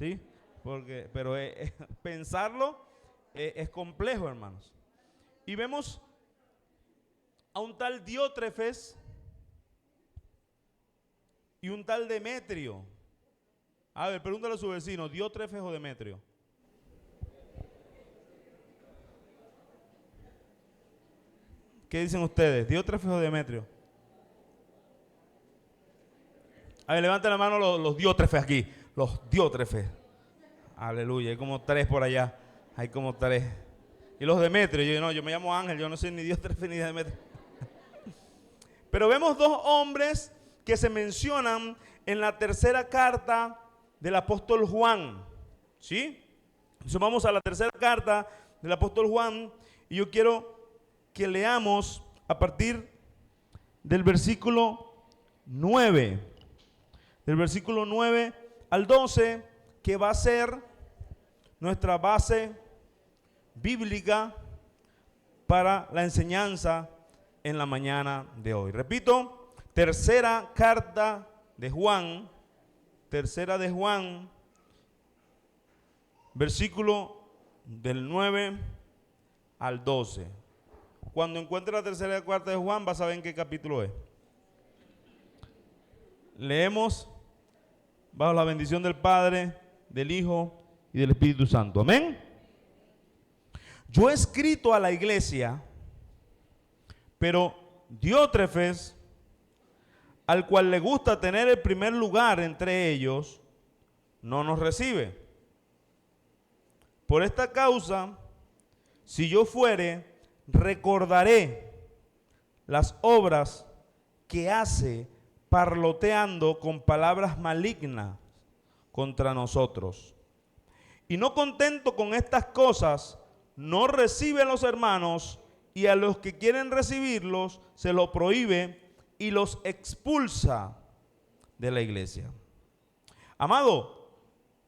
¿sí? Pero pensarlo es complejo, hermanos. Y vemos a un tal Diótrefes y un tal Demetrio. A ver, pregúntale a su vecino, ¿Diótrefes o Demetrio? ¿Qué dicen ustedes? ¿Diótrefes o Demetrio? A ver, levanten la mano los Diótrefes aquí. Los Diótrefes. Aleluya, hay como 3 por allá. Hay como 3. Y los Demetrios, yo me llamo Ángel, yo no soy ni Diótrefe ni Demetrio. Pero vemos 2 hombres que se mencionan en la tercera carta del apóstol Juan. ¿Sí? Entonces vamos a la tercera carta del apóstol Juan y yo quiero que leamos a partir del versículo 9. Del versículo 9 al 12, que va a ser nuestra base bíblica para la enseñanza en la mañana de hoy. Repito, tercera carta de Juan, versículo del 9 al 12. Cuando encuentre la tercera carta de Juan, vas a ver en qué capítulo es. Leemos bajo la bendición del Padre, del Hijo y del Espíritu Santo. Amén. Yo he escrito a la iglesia, pero Diótrefes, al cual le gusta tener el primer lugar entre ellos, no nos recibe. Por esta causa, si yo fuere, recordaré las obras que hace parloteando con palabras malignas contra nosotros. Y no contento con estas cosas, no recibe a los hermanos, y a los que quieren recibirlos se lo prohíbe y los expulsa de la iglesia. Amado,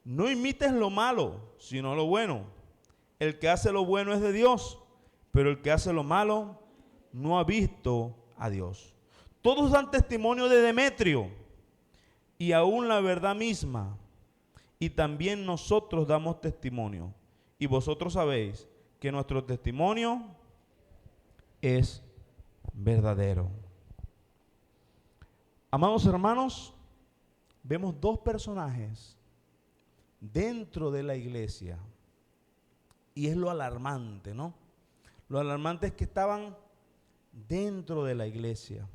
no imites lo malo, sino lo bueno. El que hace lo bueno es de Dios, pero el que hace lo malo no ha visto a Dios. Todos dan testimonio de Demetrio y aún la verdad misma, y también nosotros damos testimonio. Y vosotros sabéis que nuestro testimonio es verdadero. Amados hermanos, vemos 2 personajes dentro de la iglesia. Y es lo alarmante, ¿no? Lo alarmante es que estaban dentro de la iglesia.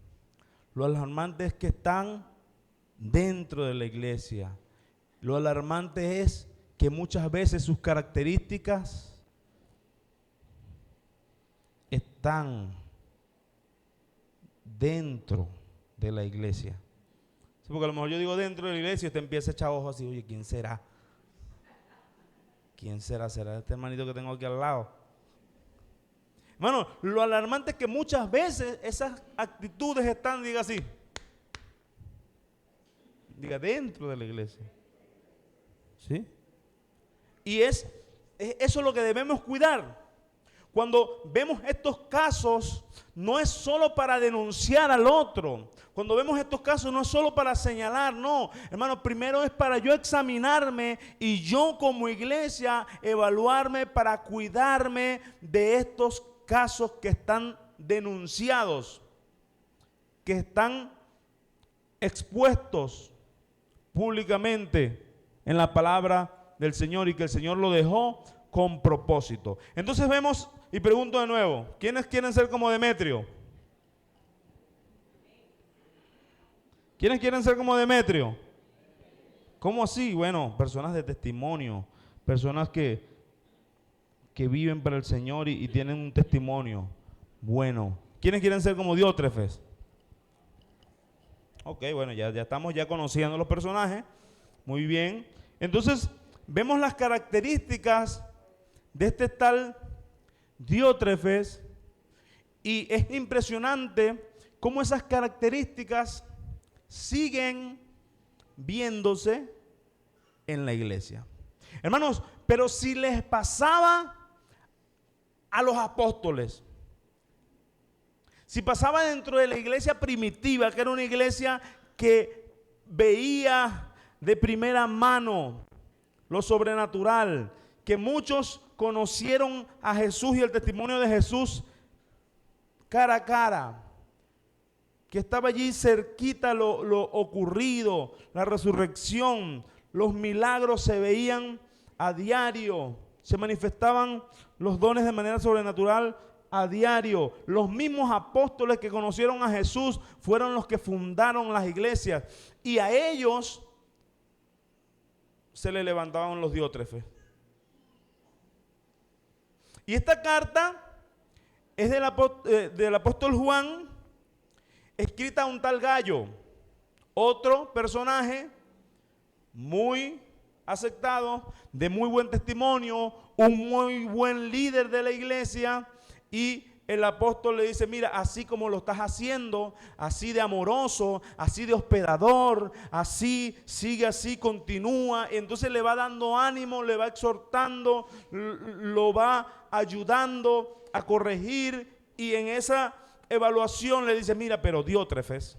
Lo alarmante es que están dentro de la iglesia. Lo alarmante es que muchas veces sus características están dentro de la iglesia. Sí, porque a lo mejor yo digo dentro de la iglesia y usted empieza a echar ojos así, oye, ¿quién será? ¿Quién será? ¿Será este hermanito que tengo aquí al lado? Hermano, lo alarmante es que muchas veces esas actitudes están, diga así, diga dentro de la iglesia. ¿Sí? Y eso es lo que debemos cuidar. Cuando vemos estos casos, no es solo para denunciar al otro. Cuando vemos estos casos, no es solo para señalar, no. Hermano, primero es para yo examinarme y yo como iglesia evaluarme para cuidarme de estos casos que están denunciados, que están expuestos públicamente en la palabra del Señor y que el Señor lo dejó con propósito. Entonces vemos y pregunto de nuevo, ¿quiénes quieren ser como Demetrio? ¿Quiénes quieren ser como Demetrio? ¿Cómo así? Bueno, personas de testimonio, personas que viven para el Señor y tienen un testimonio bueno. ¿Quiénes quieren ser como Diótrefes? Ok, bueno, ya estamos ya conociendo los personajes. Muy bien. Entonces, vemos las características de este tal Diótrefes y es impresionante cómo esas características siguen viéndose en la iglesia. Hermanos, pero si les pasaba a los apóstoles, si pasaba dentro de la iglesia primitiva, que era una iglesia que veía de primera mano lo sobrenatural, que muchos conocieron a Jesús y el testimonio de Jesús cara a cara, que estaba allí cerquita lo ocurrido, la resurrección, los milagros se veían a diario, se manifestaban los dones de manera sobrenatural a diario. Los mismos apóstoles que conocieron a Jesús fueron los que fundaron las iglesias, y a ellos se le levantaban los diótrefes. Y esta carta es del apóstol Juan, escrita a un tal Gayo, otro personaje muy aceptado, de muy buen testimonio, un muy buen líder de la iglesia, y el apóstol le dice: mira, así como lo estás haciendo, así de amoroso, así de hospedador, así, sigue así, continúa. Entonces le va dando ánimo, le va exhortando, lo va ayudando a corregir, y en esa evaluación le dice: mira, pero Diótrefes.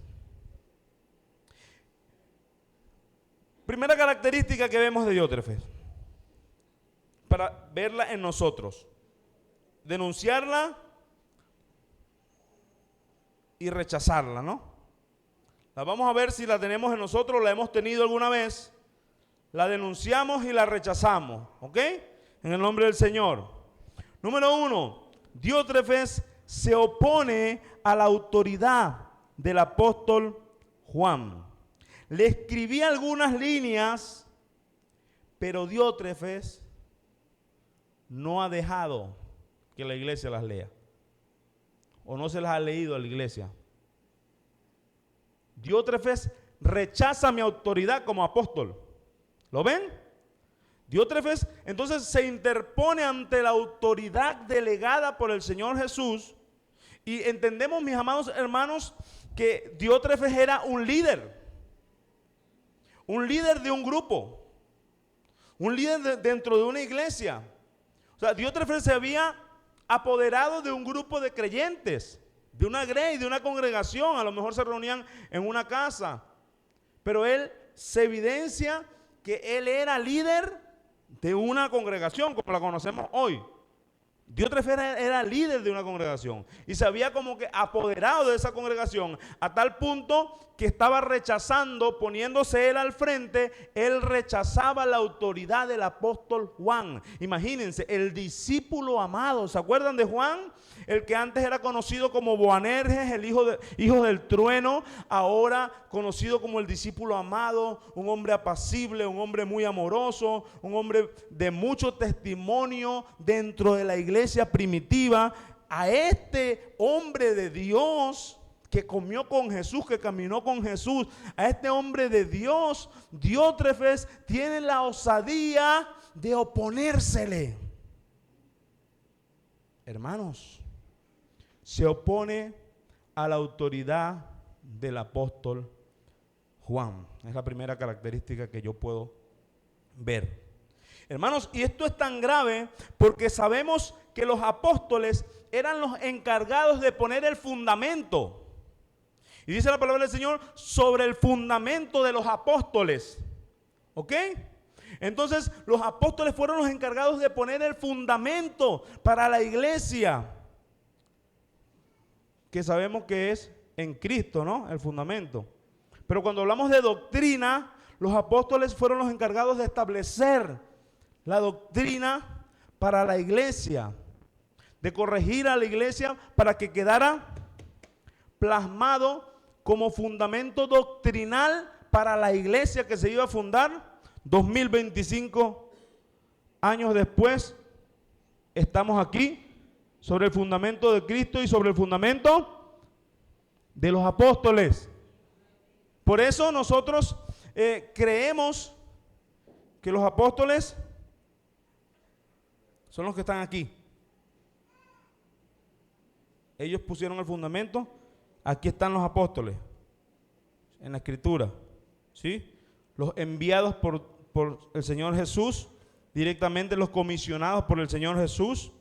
Primera característica que vemos de Diótrefes, para verla en nosotros: denunciarla y rechazarla, ¿no? La vamos a ver si la tenemos en nosotros, la hemos tenido alguna vez, la denunciamos y la rechazamos, ¿ok? En el nombre del Señor. Número 1, Diótrefes se opone a la autoridad del apóstol Juan. Le escribí algunas líneas, pero Diótrefes no ha dejado que la iglesia las lea, o no se las ha leído a la iglesia. Diótrefes rechaza mi autoridad como apóstol. ¿Lo ven? Diótrefes entonces se interpone ante la autoridad delegada por el Señor Jesús, y entendemos, mis amados hermanos, que Diótrefes era un líder de un grupo, un líder dentro de una iglesia. O sea, Diótrefes se había apoderado de un grupo de creyentes, de una grey, de una congregación. A lo mejor se reunían en una casa, pero él se evidencia que él era líder de una congregación como la conocemos hoy. Diótrefes era líder de una congregación y se había como que apoderado de esa congregación, a tal punto que estaba rechazando, poniéndose él al frente, él rechazaba la autoridad del apóstol Juan. Imagínense, el discípulo amado. ¿Se acuerdan de Juan? El que antes era conocido como Boanerges, el hijo del trueno, ahora conocido como el discípulo amado, un hombre apacible, un hombre muy amoroso, un hombre de mucho testimonio dentro de la iglesia primitiva. A este hombre de Dios que comió con Jesús, que caminó con Jesús, a este hombre de Dios, Diótrefes tiene la osadía de oponérsele. Hermanos, se opone a la autoridad del apóstol Juan. Es la primera característica que yo puedo ver. Hermanos, y esto es tan grave porque sabemos que los apóstoles eran los encargados de poner el fundamento. Y dice la palabra del Señor: sobre el fundamento de los apóstoles. ¿Ok? Entonces los apóstoles fueron los encargados de poner el fundamento para la iglesia, que sabemos que es en Cristo, ¿no? El fundamento. Pero cuando hablamos de doctrina, los apóstoles fueron los encargados de establecer la doctrina para la iglesia, de corregir a la iglesia para que quedara plasmado como fundamento doctrinal para la iglesia que se iba a fundar 2025 años después. Estamos aquí sobre el fundamento de Cristo y sobre el fundamento de los apóstoles. Por eso nosotros creemos que los apóstoles son los que están aquí. Ellos pusieron el fundamento. Aquí están los apóstoles en la escritura, ¿sí? Los enviados por el Señor Jesús, directamente los comisionados por el Señor Jesús,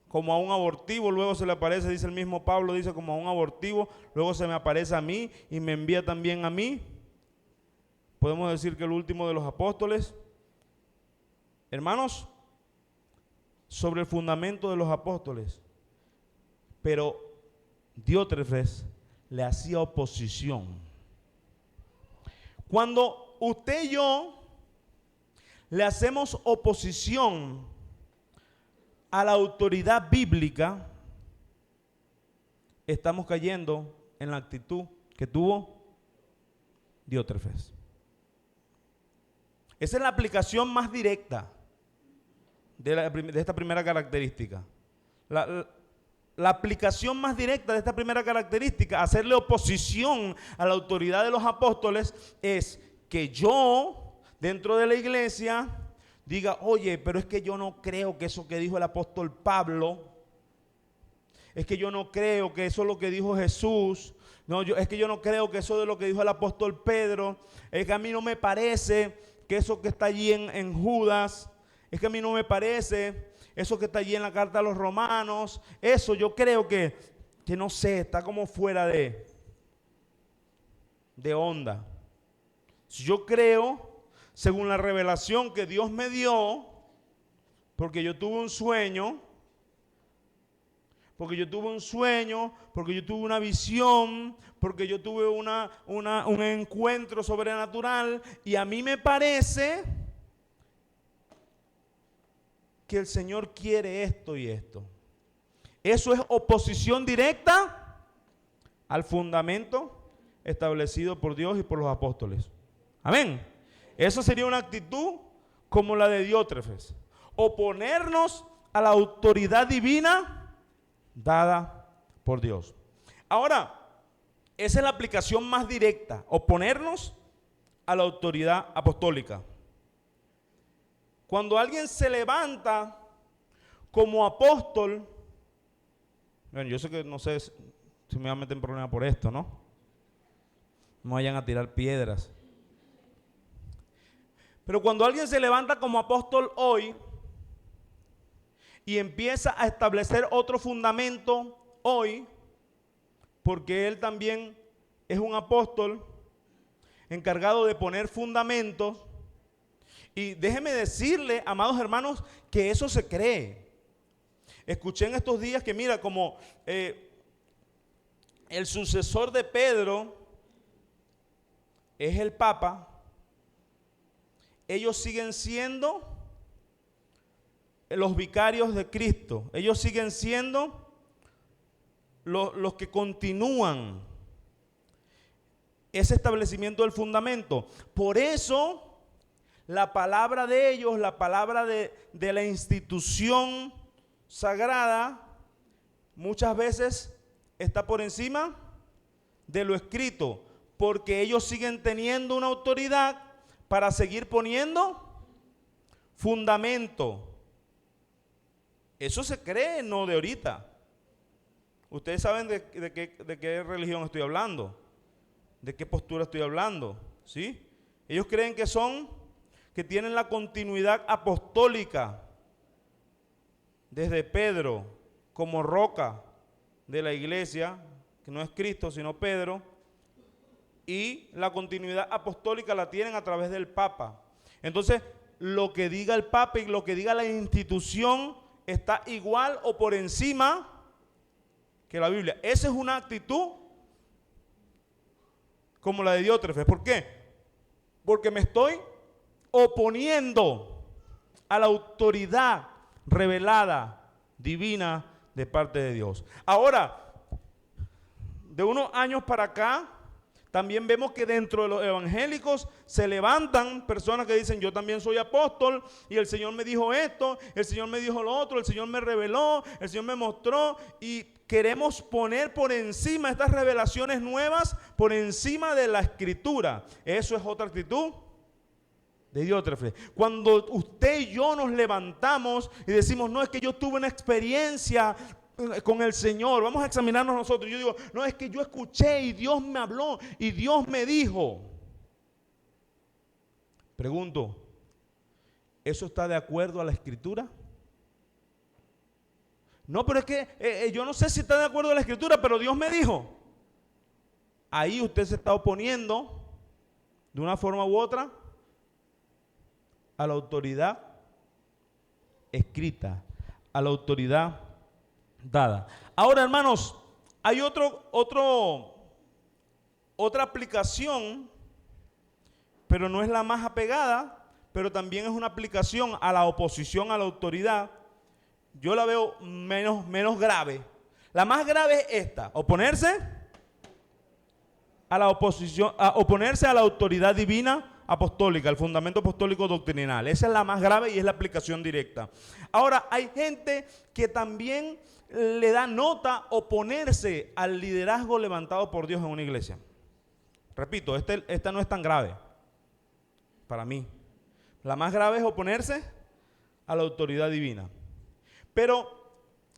como a un abortivo, luego se le aparece, dice el mismo Pablo, dice como a un abortivo, luego se me aparece a mí y me envía también a mí. Podemos decir que el último de los apóstoles hermanos, sobre el fundamento de los apóstoles. Pero Diótrefes le hacía oposición. Cuando usted y yo le hacemos oposición a la autoridad bíblica, estamos cayendo en la actitud que tuvo Diótrefes. Esa es la aplicación más directa de esta primera característica. La aplicación más directa de esta primera característica, hacerle oposición a la autoridad de los apóstoles, es que yo, dentro de la iglesia, diga, oye, pero es que yo no creo que eso que dijo el apóstol Pablo, es que yo no creo que eso es lo que dijo Jesús, no, es que yo no creo que eso es lo que dijo el apóstol Pedro, es que a mí no me parece que eso que está allí en Judas, es que a mí no me parece eso que está allí en la carta a los romanos, eso yo creo que no sé, está como fuera de onda. Yo creo, según la revelación que Dios me dio, porque yo tuve un sueño, porque yo tuve una visión, porque yo tuve un encuentro sobrenatural, y a mí me parece que el Señor quiere esto y esto. Eso es oposición directa al fundamento establecido por Dios y por los apóstoles. Amén. Eso sería una actitud como la de Diótrefes. Oponernos a la autoridad divina dada por Dios. Ahora, esa es la aplicación más directa. Oponernos a la autoridad apostólica. Cuando alguien se levanta como apóstol, bueno, yo sé que no sé si me voy a meter en problema por esto, ¿no? No vayan a tirar piedras. Pero cuando alguien se levanta como apóstol hoy y empieza a establecer otro fundamento hoy, porque él también es un apóstol encargado de poner fundamentos. Y déjeme decirle, amados hermanos, que eso se cree. Escuché en estos días que mira, como el sucesor de Pedro es el Papa, ellos siguen siendo los vicarios de Cristo. Ellos siguen siendo los que continúan ese establecimiento del fundamento. Por eso la palabra de ellos, la palabra de la institución sagrada, muchas veces está por encima de lo escrito, porque ellos siguen teniendo una autoridad para seguir poniendo fundamento. Eso se cree, no de ahorita. Ustedes saben de qué religión estoy hablando, de qué postura estoy hablando, ¿sí? Ellos creen que tienen la continuidad apostólica desde Pedro como roca de la iglesia, que no es Cristo sino Pedro, y la continuidad apostólica la tienen a través del Papa. Entonces, lo que diga el Papa y lo que diga la institución está igual o por encima que la Biblia. Esa es una actitud como la de Diótrefes. ¿Por qué? Porque me estoy oponiendo a la autoridad revelada, divina, de parte de Dios. Ahora, de unos años para acá, también vemos que dentro de los evangélicos se levantan personas que dicen, yo también soy apóstol, y el Señor me dijo esto, el Señor me dijo lo otro, el Señor me reveló, el Señor me mostró, y queremos poner por encima estas revelaciones nuevas, por encima de la Escritura. Eso es otra actitud de Diótrefes. Cuando usted y yo nos levantamos y decimos, no, es que yo tuve una experiencia con el Señor, vamos a examinarnos nosotros. Yo digo, no, es que yo escuché y Dios me habló y Dios me dijo. Pregunto, ¿eso está de acuerdo a la Escritura? No, pero es que yo no sé si está de acuerdo a la Escritura, pero Dios me dijo. Ahí usted se está oponiendo de una forma u otra a la autoridad escrita, a la autoridad dada. Ahora, hermanos, hay otra aplicación, pero no es la más apegada, pero también es una aplicación a la oposición a la autoridad. Yo la veo menos grave. La más grave es esta: oponerse a la oponerse a la autoridad divina apostólica, el fundamento apostólico doctrinal. Esa es la más grave y es la aplicación directa. Ahora, hay gente que también le da nota oponerse al liderazgo levantado por Dios en una iglesia. Repito, esta no es tan grave para mí. La más grave es oponerse a la autoridad divina. Pero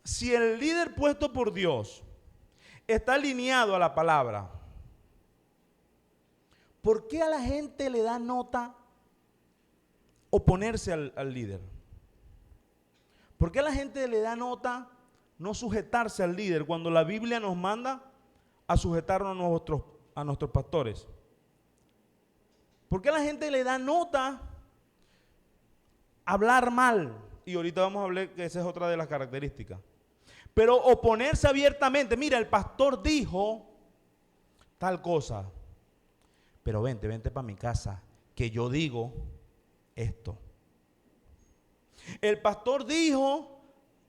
si el líder puesto por Dios está alineado a la palabra, ¿por qué a la gente le da nota oponerse al líder? ¿Por qué a la gente le da nota no sujetarse al líder cuando la Biblia nos manda a sujetarnos a nuestros pastores? ¿Por qué a la gente le da nota hablar mal? Y ahorita vamos a hablar que esa es otra de las características. Pero oponerse abiertamente: mira, el pastor dijo tal cosa, pero vente para mi casa, que yo digo esto. El pastor dijo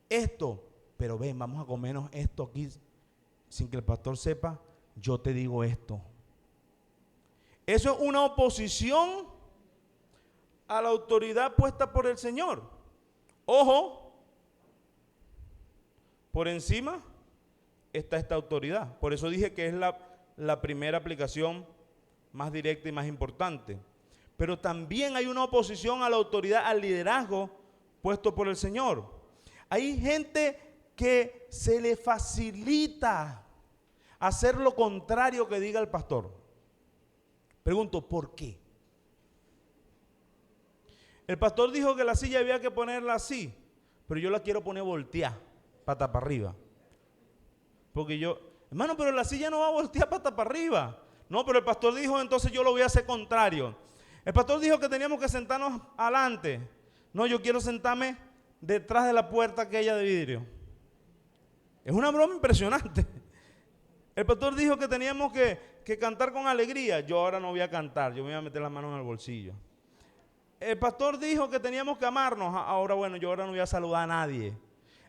esto, pero ven, vamos a comernos esto aquí sin que el pastor sepa, yo te digo esto. Eso es una oposición a la autoridad puesta por el Señor. Ojo, por encima está esta autoridad. Por eso dije que es la primera aplicación más directa y más importante. Pero también hay una oposición a la autoridad, al liderazgo puesto por el Señor. Hay gente que se le facilita hacer lo contrario que diga el pastor. Pregunto, ¿por qué? El pastor dijo que la silla había que ponerla así, pero yo la quiero poner volteada, pata para arriba. Porque hermano, pero la silla no va a voltear pata para arriba. No, pero el pastor dijo, entonces yo lo voy a hacer contrario. El pastor dijo que teníamos que sentarnos adelante. No, yo quiero sentarme detrás de la puerta aquella de vidrio. Es una broma impresionante. El pastor dijo que teníamos que cantar con alegría. Yo ahora no voy a cantar, yo me voy a meter las manos en el bolsillo. El pastor dijo que teníamos que amarnos. Ahora, bueno, yo ahora no voy a saludar a nadie.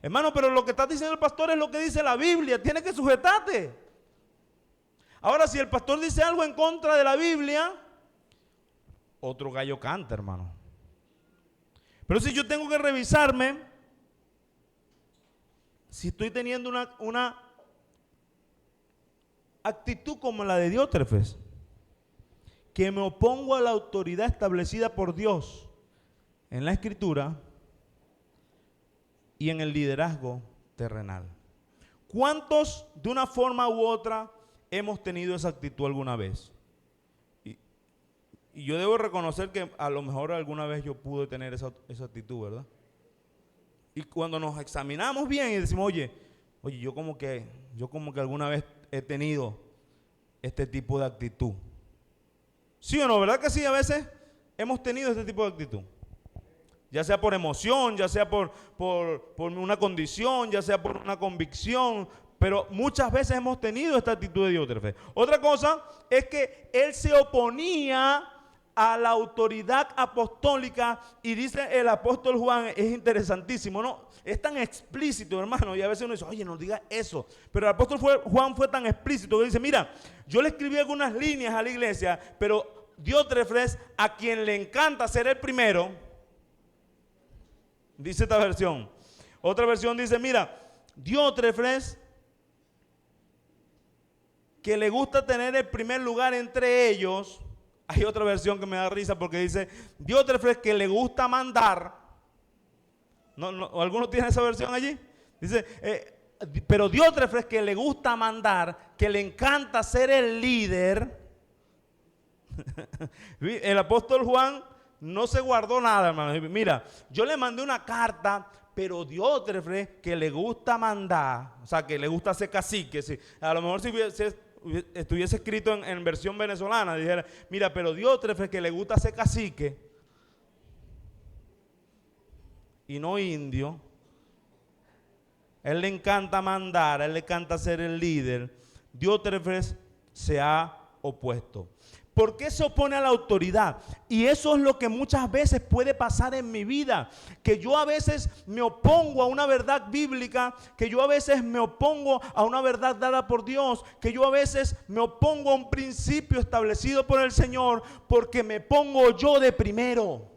Hermano, pero lo que está diciendo el pastor es lo que dice la Biblia. Tienes que sujetarte. Ahora, si el pastor dice algo en contra de la Biblia, otro gallo canta, hermano. Pero si yo tengo que revisarme, si estoy teniendo una actitud como la de Diótrefes, que me opongo a la autoridad establecida por Dios en la Escritura y en el liderazgo terrenal. ¿Cuántos de una forma u otra hemos tenido esa actitud alguna vez? Y yo debo reconocer que a lo mejor alguna vez yo pude tener esa actitud, ¿verdad? Y cuando nos examinamos bien y decimos, oye, yo como que alguna vez he tenido este tipo de actitud. ¿Sí o no? ¿Verdad que sí? A veces hemos tenido este tipo de actitud. Ya sea por emoción, ya sea por una condición, ya sea por una convicción, pero muchas veces hemos tenido esta actitud de Diótrefes. Otra cosa es que él se oponía a la autoridad apostólica, y dice el apóstol Juan, es interesantísimo, ¿no? Es tan explícito, hermano, y a veces uno dice, oye, no diga eso. Pero el apóstol Juan fue tan explícito que dice, mira, yo le escribí algunas líneas a la iglesia, pero Diótrefes, a quien le encanta ser el primero, dice esta versión. Otra versión dice, mira, Diótrefes, que le gusta tener el primer lugar entre ellos. Hay otra versión que me da risa porque dice, Diótrefes, que le gusta mandar. ¿Alguno tiene esa versión allí? Dice, pero Diótrefes, que le gusta mandar, que le encanta ser el líder. El apóstol Juan no se guardó nada, hermano. Mira, yo le mandé una carta, pero Diótrefes, que le gusta mandar, o sea, que le gusta ser cacique. Sí. A lo mejor si estuviese escrito en versión venezolana, dijera, mira, pero Diótrefes, que le gusta ser cacique, y no indio. Él le encanta mandar, a él le encanta ser el líder. Diótrefes se ha opuesto. ¿Por qué se opone a la autoridad? Y eso es lo que muchas veces puede pasar en mi vida, que yo a veces me opongo a una verdad bíblica, que yo a veces me opongo a una verdad dada por Dios, que yo a veces me opongo a un principio establecido por el Señor, porque me pongo yo de primero.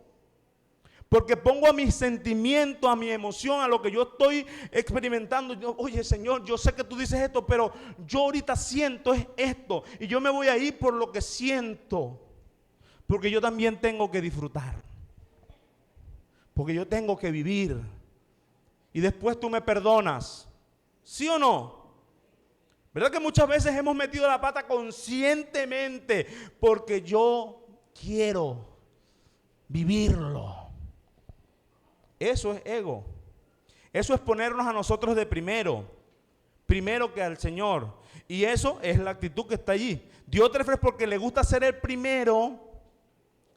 Porque pongo a mis sentimientos, a mi emoción, a lo que yo estoy experimentando. Oye, Señor, yo sé que tú dices esto, pero yo ahorita siento esto. Y yo me voy a ir por lo que siento. Porque yo también tengo que disfrutar. Porque yo tengo que vivir. Y después tú me perdonas. ¿Sí o no? ¿Verdad que muchas veces hemos metido la pata conscientemente? Porque yo quiero vivirlo. Eso es ego. Eso es ponernos a nosotros de primero que al Señor. Y eso es la actitud que está allí. Diótrefes, porque le gusta ser el primero,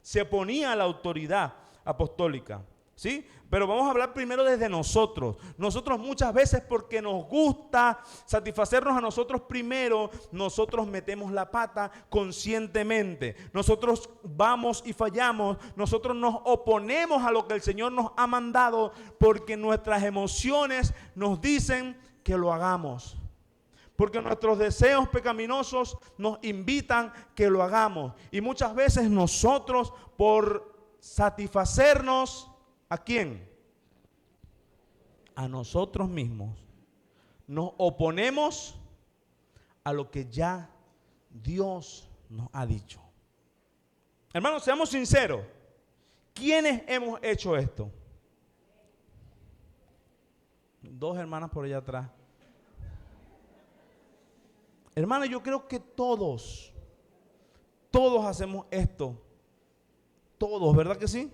se oponía a la autoridad apostólica. ¿Sí? Pero vamos a hablar primero desde nosotros. Nosotros muchas veces, porque nos gusta satisfacernos a nosotros primero, nosotros metemos la pata conscientemente. Nosotros vamos y fallamos. Nosotros nos oponemos a lo que el Señor nos ha mandado, porque nuestras emociones nos dicen que lo hagamos. Porque nuestros deseos pecaminosos nos invitan que lo hagamos. Y muchas veces nosotros, por satisfacernos, ¿a quién? A nosotros mismos. Nos oponemos a lo que ya Dios nos ha dicho. Hermanos, seamos sinceros. ¿Quiénes hemos hecho esto? Dos hermanas por allá atrás. Hermanos, yo creo que todos hacemos esto. Todos, ¿verdad que sí?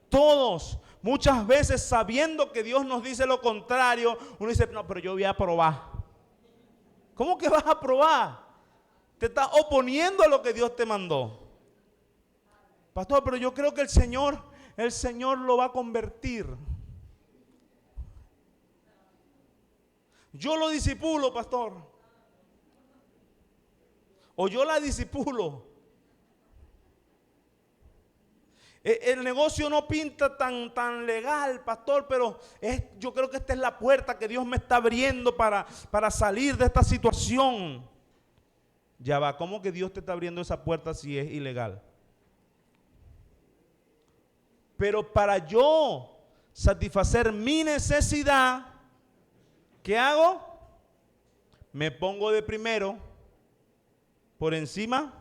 Todos, muchas veces sabiendo que Dios nos dice lo contrario, uno dice, no, pero yo voy a probar. ¿Cómo que vas a probar? Te estás oponiendo a lo que Dios te mandó. Pastor, pero yo creo que el Señor lo va a convertir. Yo lo discipulo, pastor. O yo la discipulo. El negocio no pinta tan legal, pastor, pero yo creo que esta es la puerta que Dios me está abriendo para salir de esta situación. Ya va, ¿cómo que Dios te está abriendo esa puerta si es ilegal? Pero para yo satisfacer mi necesidad, ¿qué hago? Me pongo de primero por encima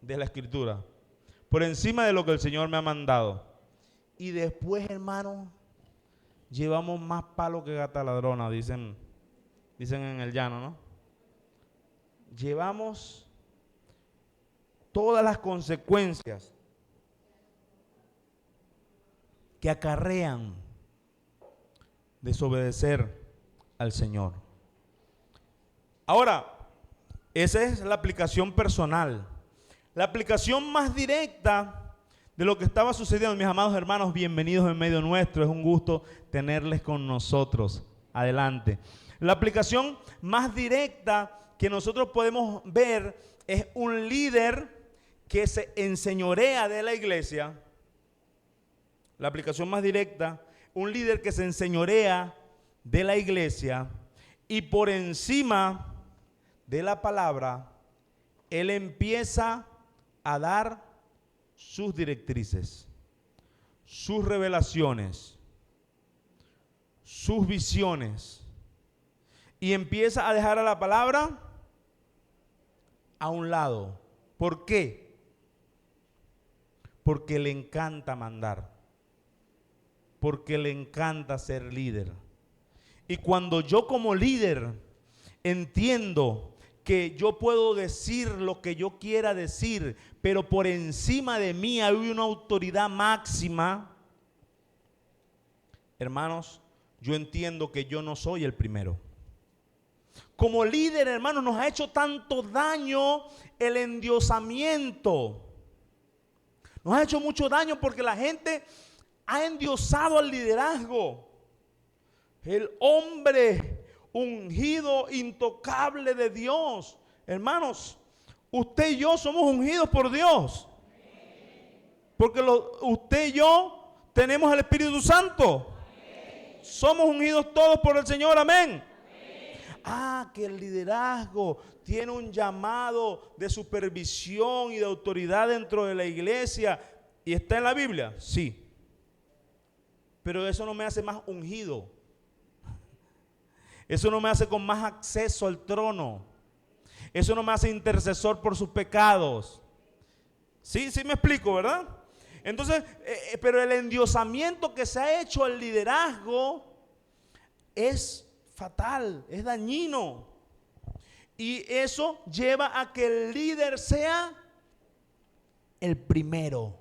de la Escritura. Por encima de lo que el Señor me ha mandado. Y después, hermano, llevamos más palo que gata ladrona, dicen en el llano, ¿no? Llevamos todas las consecuencias que acarrean desobedecer al Señor. Ahora, esa es la aplicación personal. La aplicación más directa de lo que estaba sucediendo, mis amados hermanos, bienvenidos en medio nuestro. Es un gusto tenerles con nosotros. Adelante. La aplicación más directa que nosotros podemos ver es un líder que se enseñorea de la iglesia. La aplicación más directa, un líder que se enseñorea de la iglesia y por encima de la palabra, él empieza a dar sus directrices, sus revelaciones, sus visiones, y empieza a dejar a la palabra a un lado. ¿Por qué? Porque le encanta mandar, porque le encanta ser líder. Y cuando yo como líder entiendo que yo puedo decir lo que yo quiera decir, pero por encima de mí hay una autoridad máxima, hermanos, yo entiendo que yo no soy el primero. Como líder, hermanos, nos ha hecho tanto daño el endiosamiento. Nos ha hecho mucho daño porque la gente ha endiosado al liderazgo. El hombre ungido, intocable de Dios. Hermanos, usted y yo somos ungidos por Dios. Porque usted y yo tenemos el Espíritu Santo. Somos ungidos todos por el Señor, amén. Que el liderazgo tiene un llamado de supervisión y de autoridad dentro de la iglesia. ¿Y está en la Biblia? Sí. Pero eso no me hace más ungido. Eso no me hace con más acceso al trono. Eso no me hace intercesor por sus pecados. Sí me explico, ¿verdad? Entonces, pero el endiosamiento que se ha hecho al liderazgo es fatal, es dañino. Y eso lleva a que el líder sea el primero.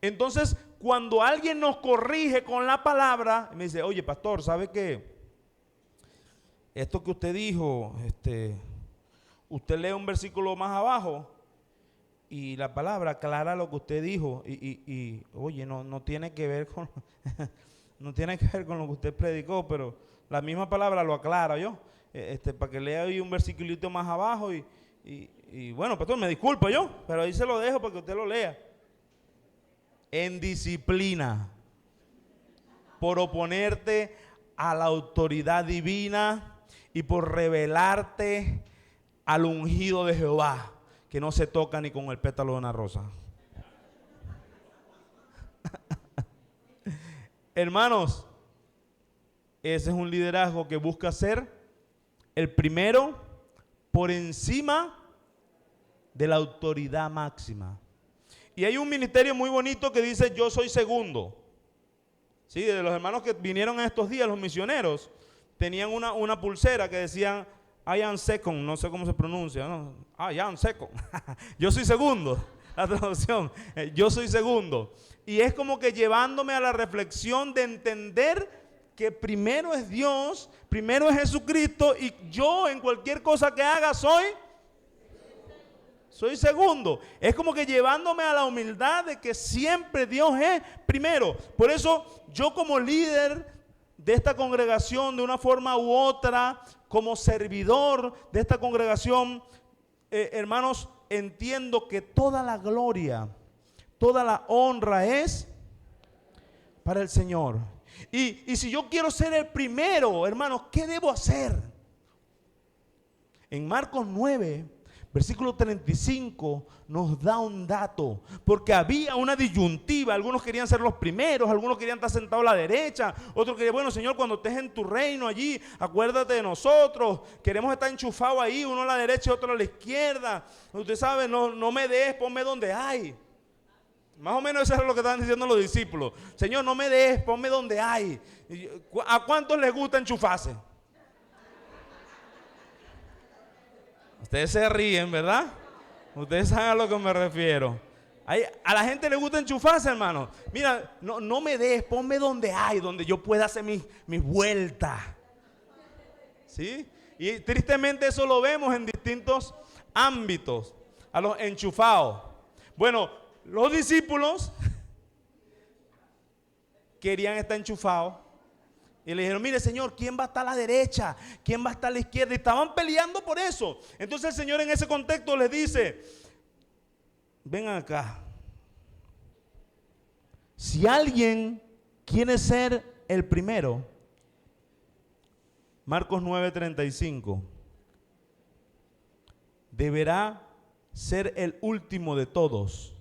Entonces, cuando alguien nos corrige con la palabra, me dice, oye, pastor, ¿sabe qué? Esto que usted dijo, usted lee un versículo más abajo y la palabra aclara lo que usted dijo y oye, no tiene que ver con no tiene que ver con lo que usted predicó, pero la misma palabra lo aclara, yo, para que lea ahí un versículito más abajo y bueno, pastor, me disculpo yo, pero ahí se lo dejo para que usted lo lea. En disciplina, por oponerte a la autoridad divina y por rebelarte al ungido de Jehová, que no se toca ni con el pétalo de una rosa. Hermanos, ese es un liderazgo que busca ser el primero por encima de la autoridad máxima. Y hay un ministerio muy bonito que dice yo soy segundo. Sí, de los hermanos que vinieron en estos días, los misioneros, tenían una pulsera que decían I am second, no sé cómo se pronuncia, ¿no? I am second. Yo soy segundo, la traducción, yo soy segundo. Y es como que llevándome a la reflexión de entender que primero es Dios, primero es Jesucristo y yo en cualquier cosa que haga soy segundo. Es como que llevándome a la humildad de que siempre Dios es primero. Por eso yo como líder de esta congregación, de una forma u otra, como servidor de esta congregación, hermanos, entiendo que toda la gloria, toda la honra es para el Señor. Y si yo quiero ser el primero, hermanos, ¿qué debo hacer? En Marcos 9, versículo 35 nos da un dato, porque había una disyuntiva. Algunos querían ser los primeros, algunos querían estar sentados a la derecha, otros querían, bueno, Señor, cuando estés en tu reino allí, acuérdate de nosotros, queremos estar enchufados ahí, uno a la derecha y otro a la izquierda. Usted sabe, no me des, ponme donde hay. Más o menos eso es lo que estaban diciendo los discípulos. Señor, no me des, ponme donde hay. ¿A cuántos les gusta enchufarse? Ustedes se ríen, ¿verdad? Ustedes saben a lo que me refiero. A la gente le gusta enchufarse, hermano. Mira, no me des, ponme donde hay, donde yo pueda hacer mis vueltas. ¿Sí? Y tristemente eso lo vemos en distintos ámbitos, a los enchufados. Bueno, los discípulos querían estar enchufados. Y le dijeron, mire Señor, ¿quién va a estar a la derecha? ¿Quién va a estar a la izquierda? Y estaban peleando por eso. Entonces el Señor en ese contexto les dice, vengan acá. Si alguien quiere ser el primero, Marcos 9:35, deberá ser el último de todos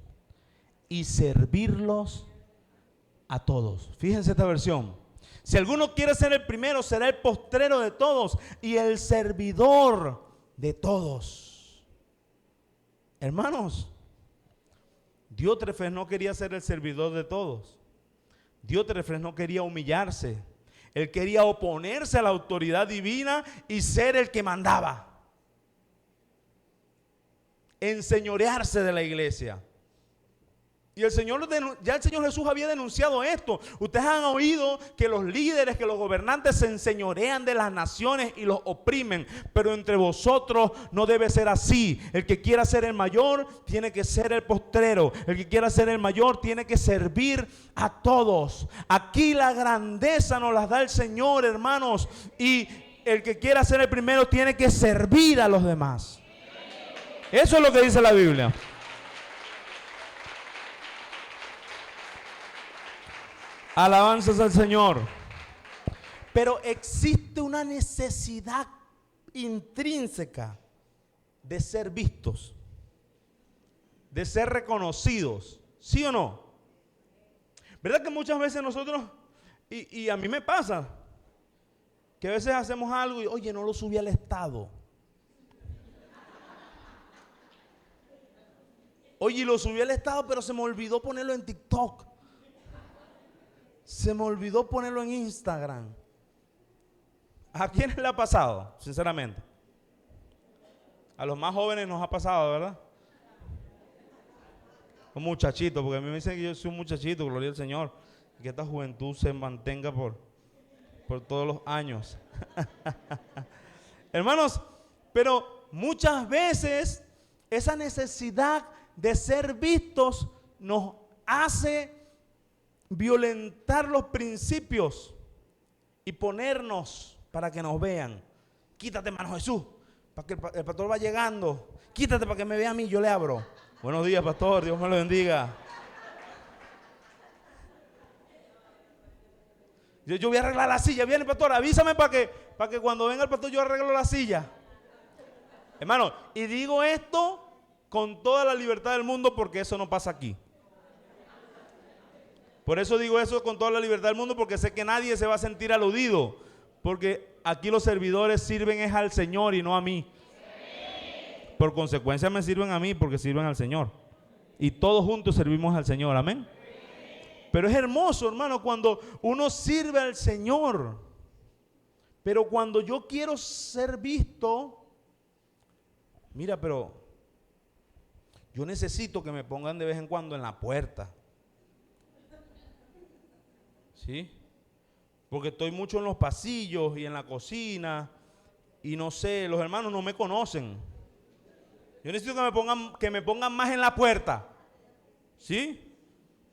y servirlos a todos. Fíjense esta versión. Si alguno quiere ser el primero, será el postrero de todos y el servidor de todos. Hermanos, Diótrefes no quería ser el servidor de todos. Diótrefes no quería humillarse. Él quería oponerse a la autoridad divina y ser el que mandaba. Enseñorearse de la iglesia. Y ya el Señor Jesús había denunciado esto. Ustedes han oído que los líderes, que los gobernantes se enseñorean de las naciones y los oprimen. Pero entre vosotros no debe ser así. El que quiera ser el mayor tiene que ser el postrero. El que quiera ser el mayor tiene que servir a todos. Aquí la grandeza nos la da el Señor, hermanos. Y el que quiera ser el primero tiene que servir a los demás. Eso es lo que dice la Biblia. Alabanzas al Señor. Pero existe una necesidad intrínseca de ser vistos, de ser reconocidos. ¿Sí o no? ¿Verdad que muchas veces nosotros, y a mí me pasa, que a veces hacemos algo y, oye, no lo subí al estado. Oye, lo subí al estado, pero se me olvidó ponerlo en TikTok. Se me olvidó ponerlo en Instagram. ¿A quiénes le ha pasado, sinceramente? A los más jóvenes nos ha pasado, ¿verdad? Un muchachito, porque a mí me dicen que yo soy un muchachito, gloria al Señor. Y que esta juventud se mantenga por todos los años. Hermanos, pero muchas veces esa necesidad de ser vistos nos hace violentar los principios y ponernos para que nos vean. Quítate, hermano Jesús, para que el pastor va llegando. Quítate para que me vea a mí, yo le abro. Buenos días, pastor, Dios me lo bendiga. Yo voy a arreglar la silla. Viene, pastor, avísame para que cuando venga el pastor yo arreglo la silla. Hermano, y digo esto con toda la libertad del mundo porque eso no pasa aquí. Por eso digo eso con toda la libertad del mundo, porque sé que nadie se va a sentir aludido, porque aquí los servidores sirven es al Señor y no a mí. Por consecuencia me sirven a mí porque sirven al Señor. Y todos juntos servimos al Señor, amén. Pero es hermoso, hermano, cuando uno sirve al Señor. Pero cuando yo quiero ser visto, mira, pero yo necesito que me pongan de vez en cuando en la puerta. ¿Sí? Porque estoy mucho en los pasillos y en la cocina y no sé, los hermanos no me conocen. Yo necesito que me pongan más en la puerta. ¿Sí?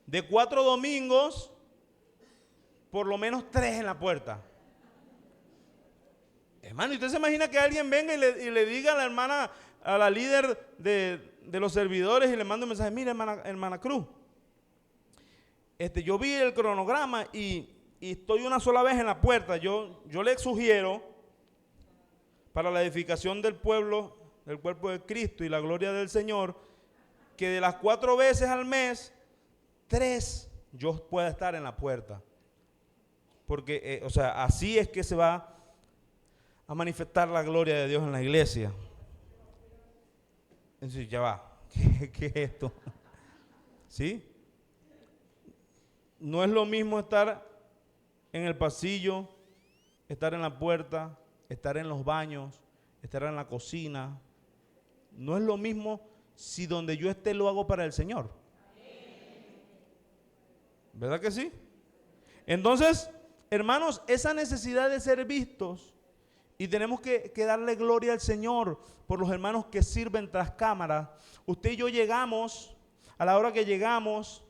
De 4 domingos, por lo menos 3 en la puerta. Hermano, ¿y usted se imagina que alguien venga y le diga a la hermana, a la líder de los servidores y le manda un mensaje? Mira, hermana Cruz, yo vi el cronograma y estoy una sola vez en la puerta. Yo le sugiero, para la edificación del pueblo, del cuerpo de Cristo y la gloria del Señor, que de las 4 veces al mes, 3 yo pueda estar en la puerta. Porque, así es que se va a manifestar la gloria de Dios en la iglesia. Entonces, ya va. ¿Qué es esto? ¿Sí? No es lo mismo estar en el pasillo, estar en la puerta, estar en los baños, estar en la cocina. No es lo mismo si donde yo esté lo hago para el Señor. ¿Verdad que sí? Entonces, hermanos, esa necesidad de ser vistos, y tenemos que darle gloria al Señor por los hermanos que sirven tras cámaras. Usted y yo llegamos a la hora que llegamos,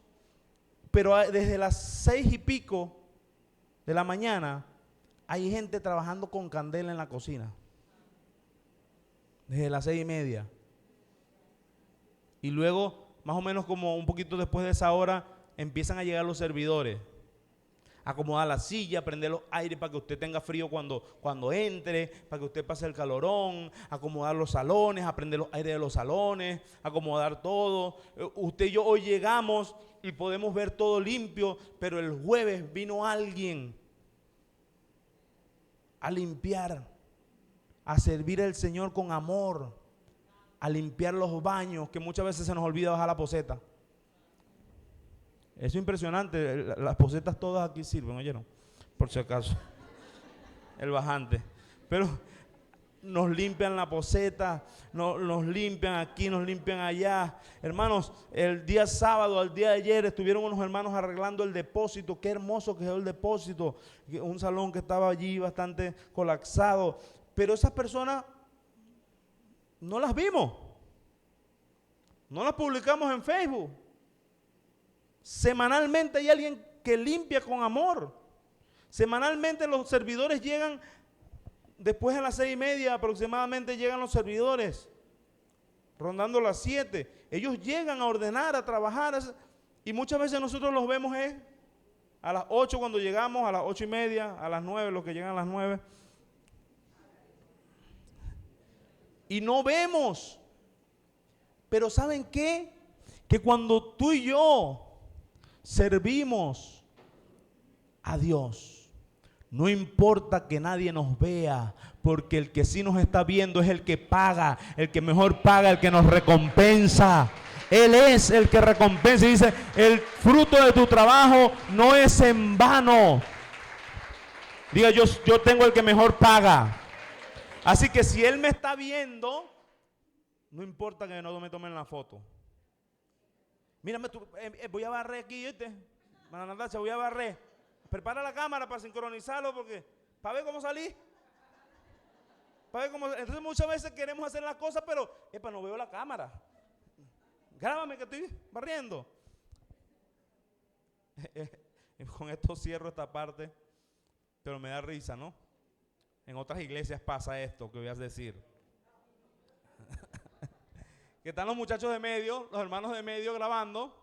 pero desde las 6 y pico de la mañana hay gente trabajando con candela en la cocina. Desde las 6:30. Y luego, más o menos como un poquito después de esa hora, empiezan a llegar los servidores. Acomodar la silla, prender los aires para que usted tenga frío cuando entre, para que usted pase el calorón, acomodar los salones, prender los aires de los salones, acomodar todo. Usted y yo hoy llegamos y podemos ver todo limpio, pero el jueves vino alguien a limpiar, a servir al Señor con amor, a limpiar los baños, que muchas veces se nos olvida bajar la poceta. Eso es impresionante, las pocetas todas aquí sirven, ¿oyeron? Por si acaso, el bajante. Pero nos limpian la poceta, nos limpian aquí, nos limpian allá. Hermanos, el día sábado, al día de ayer, estuvieron unos hermanos arreglando el depósito. Qué hermoso quedó el depósito. Un salón que estaba allí bastante colapsado. Pero esas personas no las vimos. No las publicamos en Facebook. Semanalmente hay alguien que limpia con amor. Semanalmente los servidores llegan. Después de las 6:30 aproximadamente llegan los servidores, rondando las 7. Ellos llegan a ordenar, a trabajar, y muchas veces nosotros los vemos a las 8 cuando llegamos, a las 8:30, a las 9, los que llegan a las 9. Y no vemos. Pero ¿saben qué? Que cuando tú y yo servimos a Dios, no importa que nadie nos vea, porque el que sí nos está viendo es el que paga, el que mejor paga, el que nos recompensa. Él es el que recompensa y dice, el fruto de tu trabajo no es en vano. Diga, yo tengo el que mejor paga. Así que si Él me está viendo, no importa que no me tomen la foto. Mírame, voy a barrer aquí, ¿viste? Natasha, voy a barrer. Prepara la cámara para sincronizarlo, porque para ver cómo salí. Entonces muchas veces queremos hacer las cosas, pero no veo la cámara. Grábame que estoy barriendo. Con esto cierro esta parte, pero me da risa, ¿no? En otras iglesias pasa esto que voy a decir. Que están los muchachos de medio, los hermanos de medio grabando.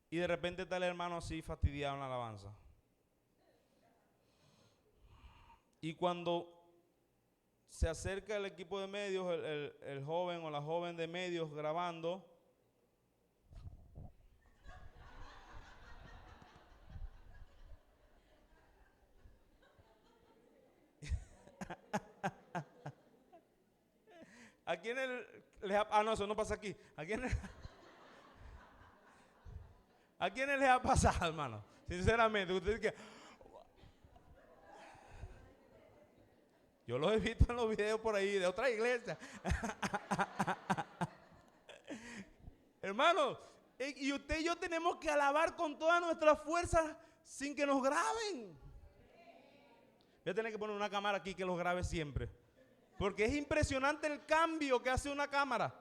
Y de repente está el hermano así fastidiado en la alabanza. Y cuando se acerca el equipo de medios, el joven o la joven de medios grabando, ¿a quién no, eso no pasa aquí. ¿A quiénes les ha pasado, hermano? Sinceramente, ustedes que yo los he visto en los videos por ahí de otra iglesia. Hermano, y usted y yo tenemos que alabar con todas nuestras fuerzas sin que nos graben. Voy a tener que poner una cámara aquí que los grabe siempre, porque es impresionante el cambio que hace una cámara.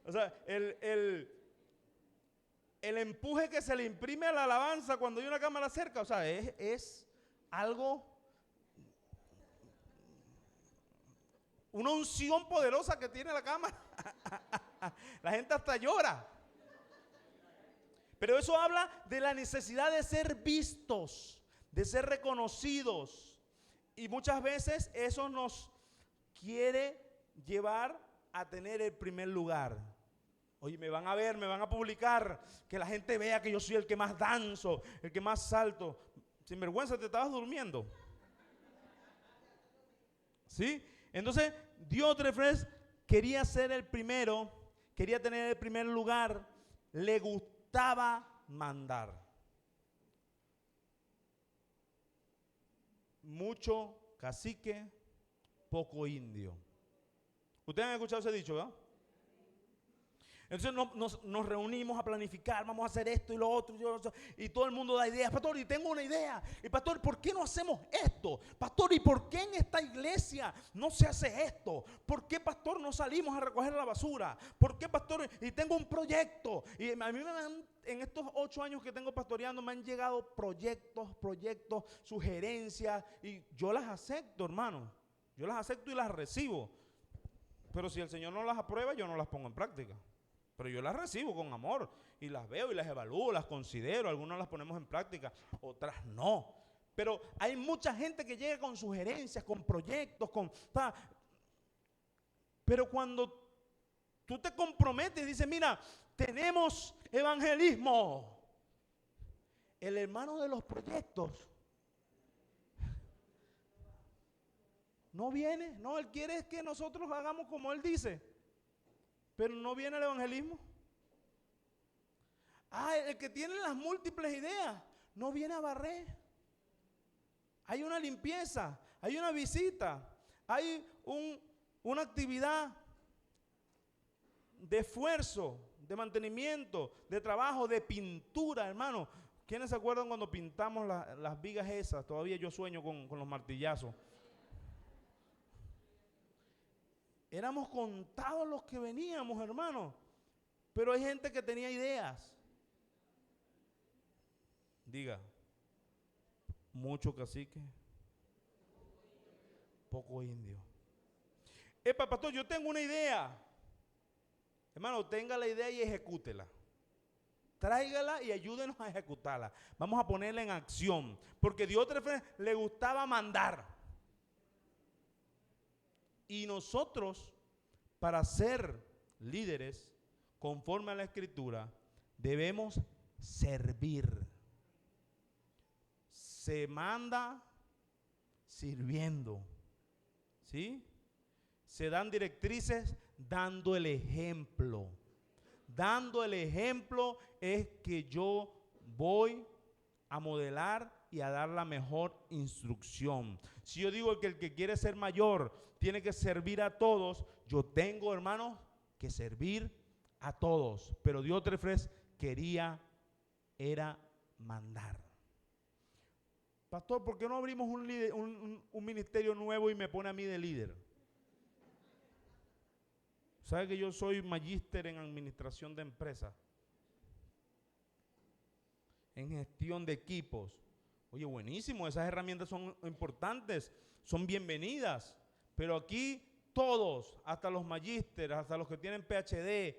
O sea, el empuje que se le imprime a la alabanza cuando hay una cámara cerca, o sea, es algo, una unción poderosa que tiene la cámara. La gente hasta llora. Pero eso habla de la necesidad de ser vistos, de ser reconocidos. Y muchas veces eso nos quiere llevar a tener el primer lugar. Oye, me van a ver, me van a publicar, que la gente vea que yo soy el que más danzo, el que más salto. Sin vergüenza, te estabas durmiendo. ¿Sí? Entonces, Diótrefes quería ser el primero, quería tener el primer lugar, le gustaba mandar. Mucho cacique, poco indio. Ustedes han escuchado ese dicho, ¿verdad? Entonces nos reunimos a planificar, vamos a hacer esto y lo otro, y todo el mundo da ideas. Pastor, y tengo una idea. Y pastor, ¿por qué no hacemos esto? Pastor, ¿y por qué en esta iglesia no se hace esto? ¿Por qué, pastor, no salimos a recoger la basura? ¿Por qué, pastor? Y tengo un proyecto. Y a mí en estos 8 años que tengo pastoreando me han llegado proyectos, sugerencias, y yo las acepto, hermano. Yo las acepto y las recibo. Pero si el Señor no las aprueba, yo no las pongo en práctica. Pero yo las recibo con amor y las veo y las evalúo, las considero. Algunas las ponemos en práctica, otras no. Pero hay mucha gente que llega con sugerencias, con proyectos, pero cuando tú te comprometes y dices, mira, tenemos evangelismo, el hermano de los proyectos no viene. No, él quiere que nosotros hagamos como él dice. Pero no viene el evangelismo. El que tiene las múltiples ideas no viene a barrer. Hay una limpieza, hay una visita, hay una actividad de esfuerzo, de mantenimiento, de trabajo, de pintura, hermano. ¿Quiénes se acuerdan cuando pintamos las vigas esas? Todavía yo sueño con los martillazos. Éramos contados los que veníamos, hermano. Pero hay gente que tenía ideas. Diga, mucho cacique, poco indio. Pastor, yo tengo una idea. Hermano, tenga la idea y ejecútela. Tráigala y ayúdenos a ejecutarla. Vamos a ponerla en acción. Porque Diótrefes le gustaba mandar. Y nosotros, para ser líderes, conforme a la Escritura, debemos servir. Se manda sirviendo. ¿Sí? Se dan directrices dando el ejemplo. Dando el ejemplo es que yo voy a modelar y a dar la mejor instrucción. Si yo digo que el que quiere ser mayor tiene que servir a todos, yo tengo, hermanos, que servir a todos. Pero Diótrefes era mandar. Pastor, ¿por qué no abrimos un ministerio nuevo y me pone a mí de líder? ¿Sabe que yo soy magíster en administración de empresas? En gestión de equipos. Oye, buenísimo, esas herramientas son importantes, son bienvenidas. Pero aquí todos, hasta los magísteres, hasta los que tienen PhD,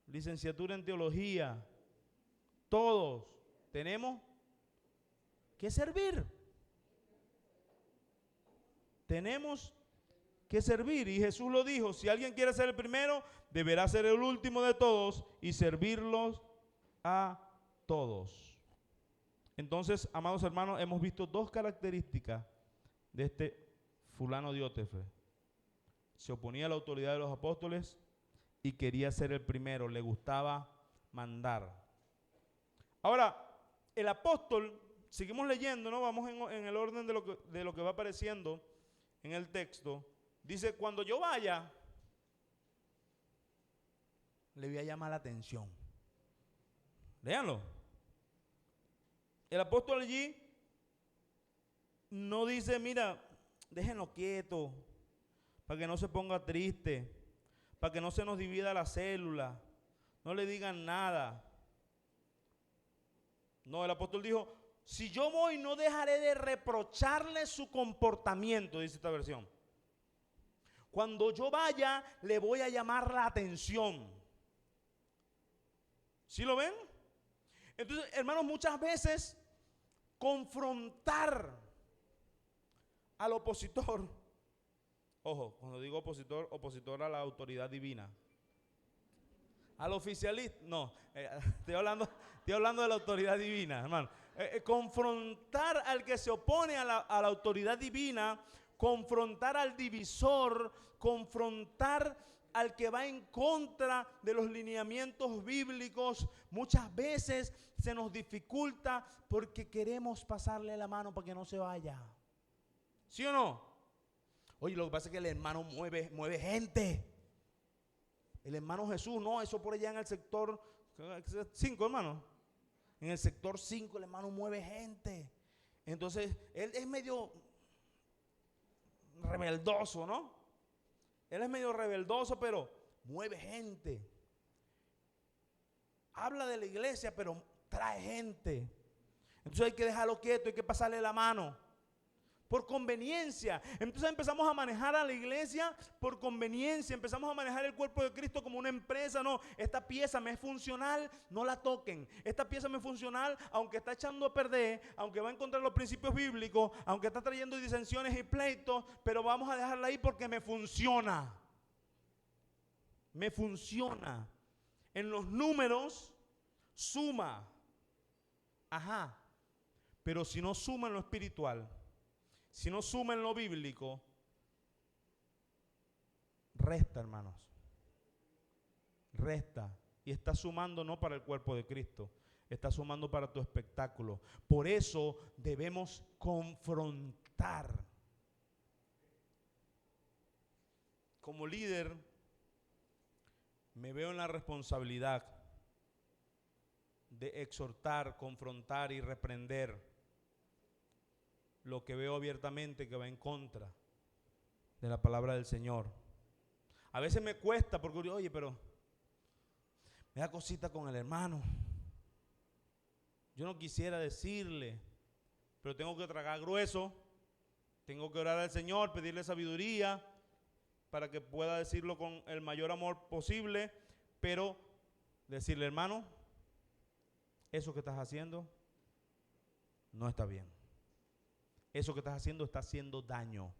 licenciatura en teología, todos tenemos que servir. Tenemos que servir. Y Jesús lo dijo, si alguien quiere ser el primero, deberá ser el último de todos y servirlos a todos. Entonces, amados hermanos, hemos visto dos características de este fulano Diótrefes. Se oponía a la autoridad de los apóstoles y quería ser el primero, le gustaba mandar. Ahora, el apóstol, seguimos leyendo, ¿no? Vamos en el orden de lo que va apareciendo en el texto. Dice, cuando yo vaya, le voy a llamar la atención. Léanlo. El apóstol allí no dice, mira, déjenlo quieto, para que no se ponga triste, para que no se nos divida la célula, no le digan nada. No, el apóstol dijo, si yo voy no dejaré de reprocharle su comportamiento, dice esta versión. Cuando yo vaya, le voy a llamar la atención. ¿Sí lo ven? Entonces, hermanos, muchas veces confrontar al opositor, ojo, cuando digo opositor, opositor a la autoridad divina, al oficialista, no, estoy hablando de la autoridad divina, hermano. Confrontar al que se opone a la autoridad divina, confrontar al divisor, confrontar al que va en contra de los lineamientos bíblicos, muchas veces se nos dificulta porque queremos pasarle la mano para que no se vaya. ¿Sí o no? Oye, lo que pasa es que el hermano mueve gente. El hermano Jesús, no, eso por allá en el sector 5, hermano. En el sector 5 el hermano mueve gente. Entonces, él es medio rebeldoso, ¿no? Él es medio rebeldoso, pero mueve gente. Habla de la iglesia, pero trae gente. Entonces hay que dejarlo quieto, hay que pasarle la mano. Por conveniencia. Entonces empezamos a manejar a la iglesia por conveniencia. Empezamos a manejar el cuerpo de Cristo como una empresa. No, esta pieza me es funcional, no la toquen. Esta pieza me es funcional, aunque está echando a perder, aunque va a encontrar los principios bíblicos, aunque está trayendo disensiones y pleitos, pero vamos a dejarla ahí porque me funciona. Me funciona. En los números suma. Ajá. Pero si no suma en lo espiritual, si no suma en lo bíblico, resta, hermanos. Resta. Y está sumando no para el cuerpo de Cristo, está sumando para tu espectáculo. Por eso debemos confrontar. como líder, me veo en la responsabilidad de exhortar, confrontar y reprender lo que veo abiertamente que va en contra de la palabra del Señor. A veces me cuesta porque, oye, pero me da cosita con el hermano. Yo no quisiera decirle, pero tengo que tragar grueso, tengo que orar al Señor, pedirle sabiduría para que pueda decirlo con el mayor amor posible, pero decirle, hermano, eso que estás haciendo no está bien. Eso que estás haciendo está haciendo daño.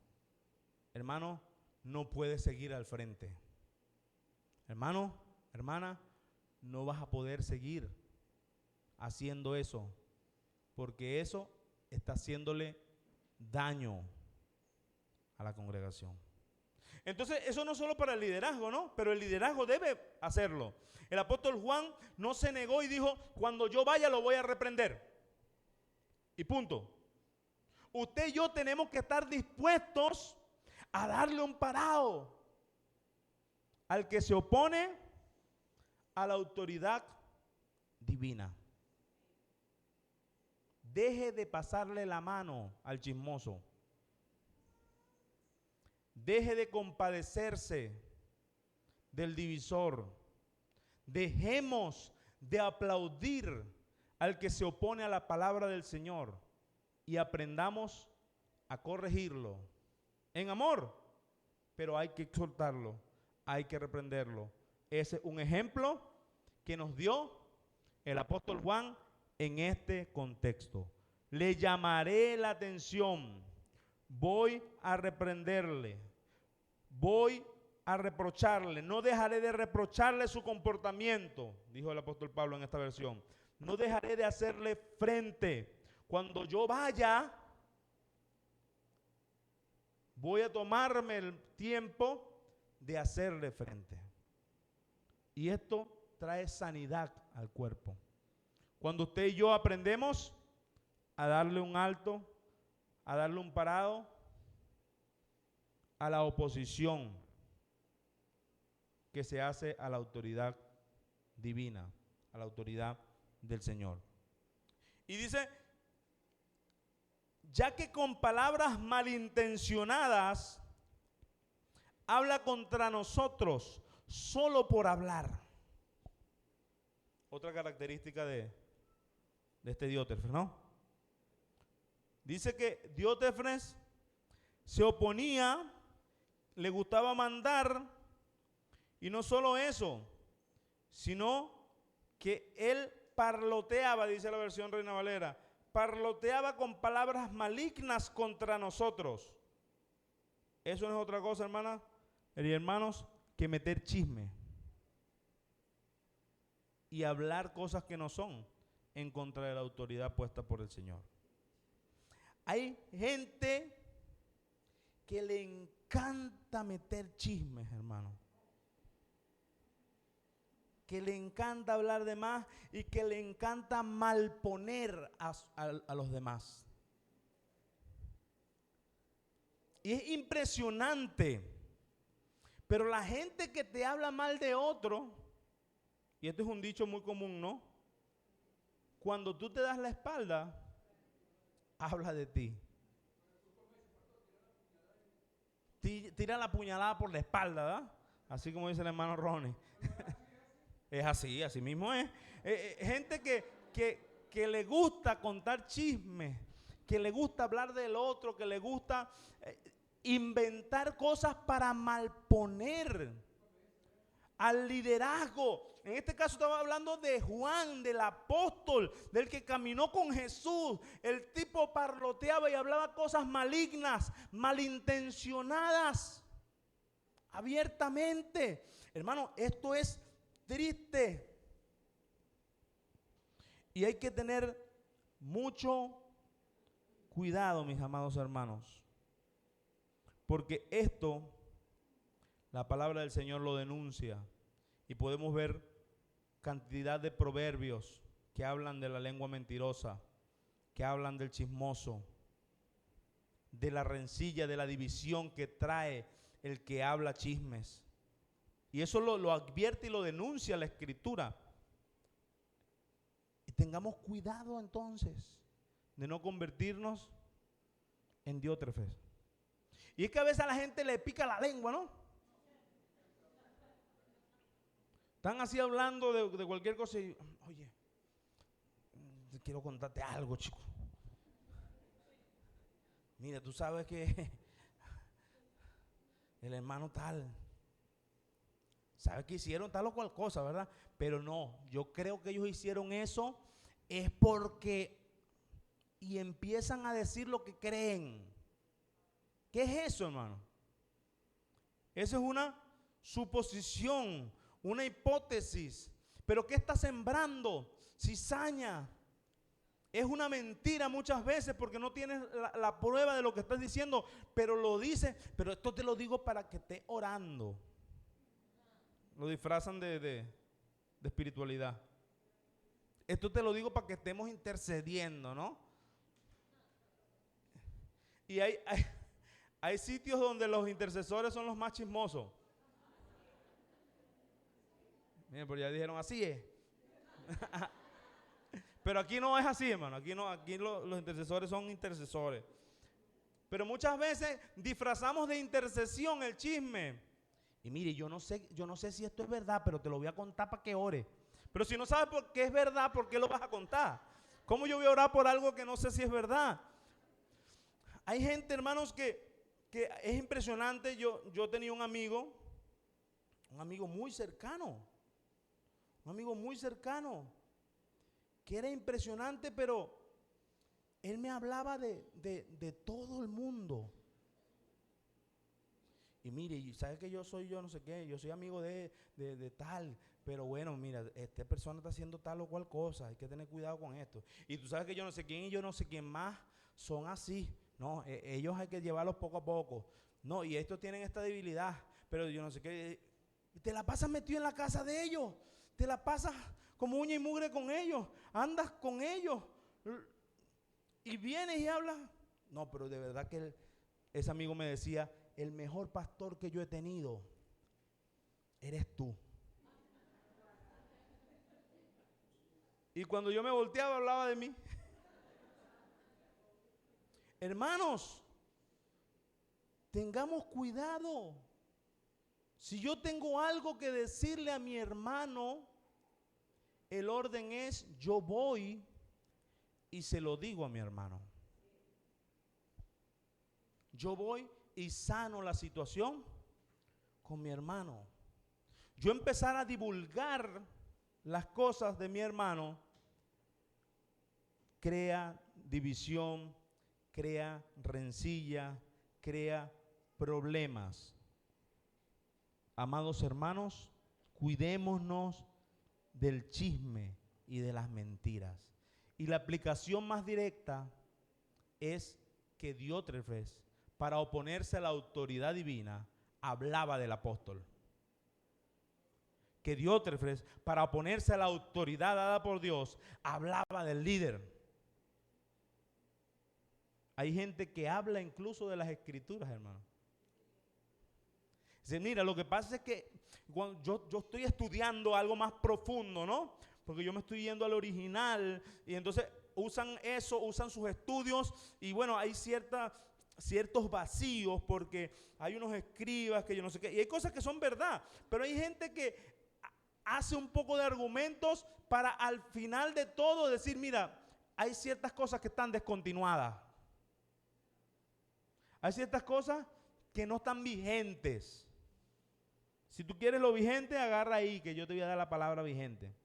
Hermano, no puedes seguir al frente. Hermano, hermana, no vas a poder seguir haciendo eso, porque eso está haciéndole daño a la congregación. Entonces, eso no solo para el liderazgo, ¿no? Pero el liderazgo debe hacerlo. El apóstol Juan no se negó y dijo, cuando yo vaya lo voy a reprender. Y punto. Usted y yo tenemos que estar dispuestos a darle un parado al que se opone a la autoridad divina. Deje de pasarle la mano al chismoso. Deje de compadecerse del divisor. Dejemos de aplaudir al que se opone a la palabra del Señor y aprendamos a corregirlo en amor, pero hay que exhortarlo, hay que reprenderlo. Ese es un ejemplo que nos dio el apóstol Juan en este contexto. Le llamaré la atención, voy a reprenderle, voy a reprocharle, no dejaré de reprocharle su comportamiento, dijo el apóstol Pablo en esta versión. No dejaré de hacerle frente. Cuando yo vaya, voy a tomarme el tiempo de hacerle frente. Y esto trae sanidad al cuerpo. Cuando usted y yo aprendemos a darle un alto, a darle un parado a la oposición que se hace a la autoridad divina, a la autoridad del Señor. Y dice, ya que con palabras malintencionadas habla contra nosotros solo por hablar. Otra característica de este Diótrefes, ¿no? Dice que Diótrefes se oponía, le gustaba mandar, y no solo eso, sino que él parloteaba, dice la versión Reina Valera, parloteaba con palabras malignas contra nosotros. Eso no es otra cosa, hermanas y hermanos, que meter chisme y hablar cosas que no son en contra de la autoridad puesta por el Señor. Hay gente que le encanta meter chismes, hermano, que le encanta hablar de más y que le encanta malponer a los demás. Y es impresionante, pero la gente que te habla mal de otro, y esto es un dicho muy común, ¿no? Cuando tú te das la espalda, habla de ti. Tira la puñalada por la espalda, ¿verdad? Así como dice el hermano Ronnie. Es así mismo es. Gente que le gusta contar chismes, que le gusta hablar del otro, que le gusta inventar cosas para malponer al liderazgo. En este caso estaba hablando de Juan, del apóstol, del que caminó con Jesús. El tipo parloteaba y hablaba cosas malignas, malintencionadas, abiertamente. Hermano, esto es triste. Y hay que tener mucho cuidado, mis amados hermanos, porque esto, la palabra del Señor lo denuncia, y podemos ver cantidad de proverbios que hablan de la lengua mentirosa, que hablan del chismoso, de la rencilla, de la división que trae el que habla chismes. Y eso lo advierte y lo denuncia la Escritura. Y tengamos cuidado entonces de no convertirnos en diótrefes. Y es que a veces a la gente le pica la lengua, ¿no? Están así hablando de cualquier cosa y, oye, quiero contarte algo, chico. Mira, tú sabes que el hermano tal, sabes que hicieron tal o cual cosa, ¿verdad? Pero no, yo creo que ellos hicieron eso es porque, y empiezan a decir lo que creen. ¿Qué es eso, hermano? Eso es una suposición, una hipótesis. ¿Pero qué está sembrando? Cizaña. Es una mentira muchas veces porque no tienes la prueba de lo que estás diciendo, pero lo dices, pero esto te lo digo para que estés orando. Lo disfrazan de espiritualidad. Esto te lo digo para que estemos intercediendo, ¿no? Y hay sitios donde los intercesores son los más chismosos. Miren, pero ya dijeron, así es. Pero aquí no es así, hermano. Aquí los intercesores son intercesores. Pero muchas veces disfrazamos de intercesión el chisme. Y mire, yo no sé si esto es verdad, pero te lo voy a contar para que ore. Pero si no sabes por qué es verdad, ¿por qué lo vas a contar? ¿Cómo yo voy a orar por algo que no sé si es verdad? Hay gente, hermanos, que es impresionante. Yo tenía un amigo muy cercano, que era impresionante, pero él me hablaba de todo el mundo. Y mire, ¿sabe que yo no sé qué? Yo soy amigo de tal, pero bueno, mira, esta persona está haciendo tal o cual cosa, hay que tener cuidado con esto. Y tú sabes que yo no sé quién y yo no sé quién más son así. No, ellos hay que llevarlos poco a poco. No, y estos tienen esta debilidad, pero yo no sé qué. Te la pasas metido en la casa de ellos, te la pasas como uña y mugre con ellos, andas con ellos y vienes y hablas. No, pero de verdad que ese amigo me decía, el mejor pastor que yo he tenido eres tú. Y cuando yo me volteaba hablaba de mí. Hermanos, tengamos cuidado. Si yo tengo algo que decirle a mi hermano, el orden es, yo voy y se lo digo a mi hermano. Yo voy y sano la situación con mi hermano. Yo empezar a divulgar las cosas de mi hermano crea división, crea rencilla, crea problemas. Amados hermanos, cuidémonos del chisme y de las mentiras. Y la aplicación más directa es que Diótrefes, para oponerse a la autoridad divina, hablaba del apóstol. Que Diótrefes, para oponerse a la autoridad dada por Dios, hablaba del líder. Hay gente que habla incluso de las escrituras, hermano. Dice, mira, lo que pasa es que cuando yo estoy estudiando algo más profundo, ¿no? Porque yo me estoy yendo al original y entonces usan sus estudios y bueno, hay ciertos vacíos porque hay unos escribas que yo no sé qué, y hay cosas que son verdad, pero hay gente que hace un poco de argumentos para al final de todo decir, mira, hay ciertas cosas que están descontinuadas. Hay ciertas cosas que no están vigentes. Si tú quieres lo vigente, agarra ahí que yo te voy a dar la palabra vigente.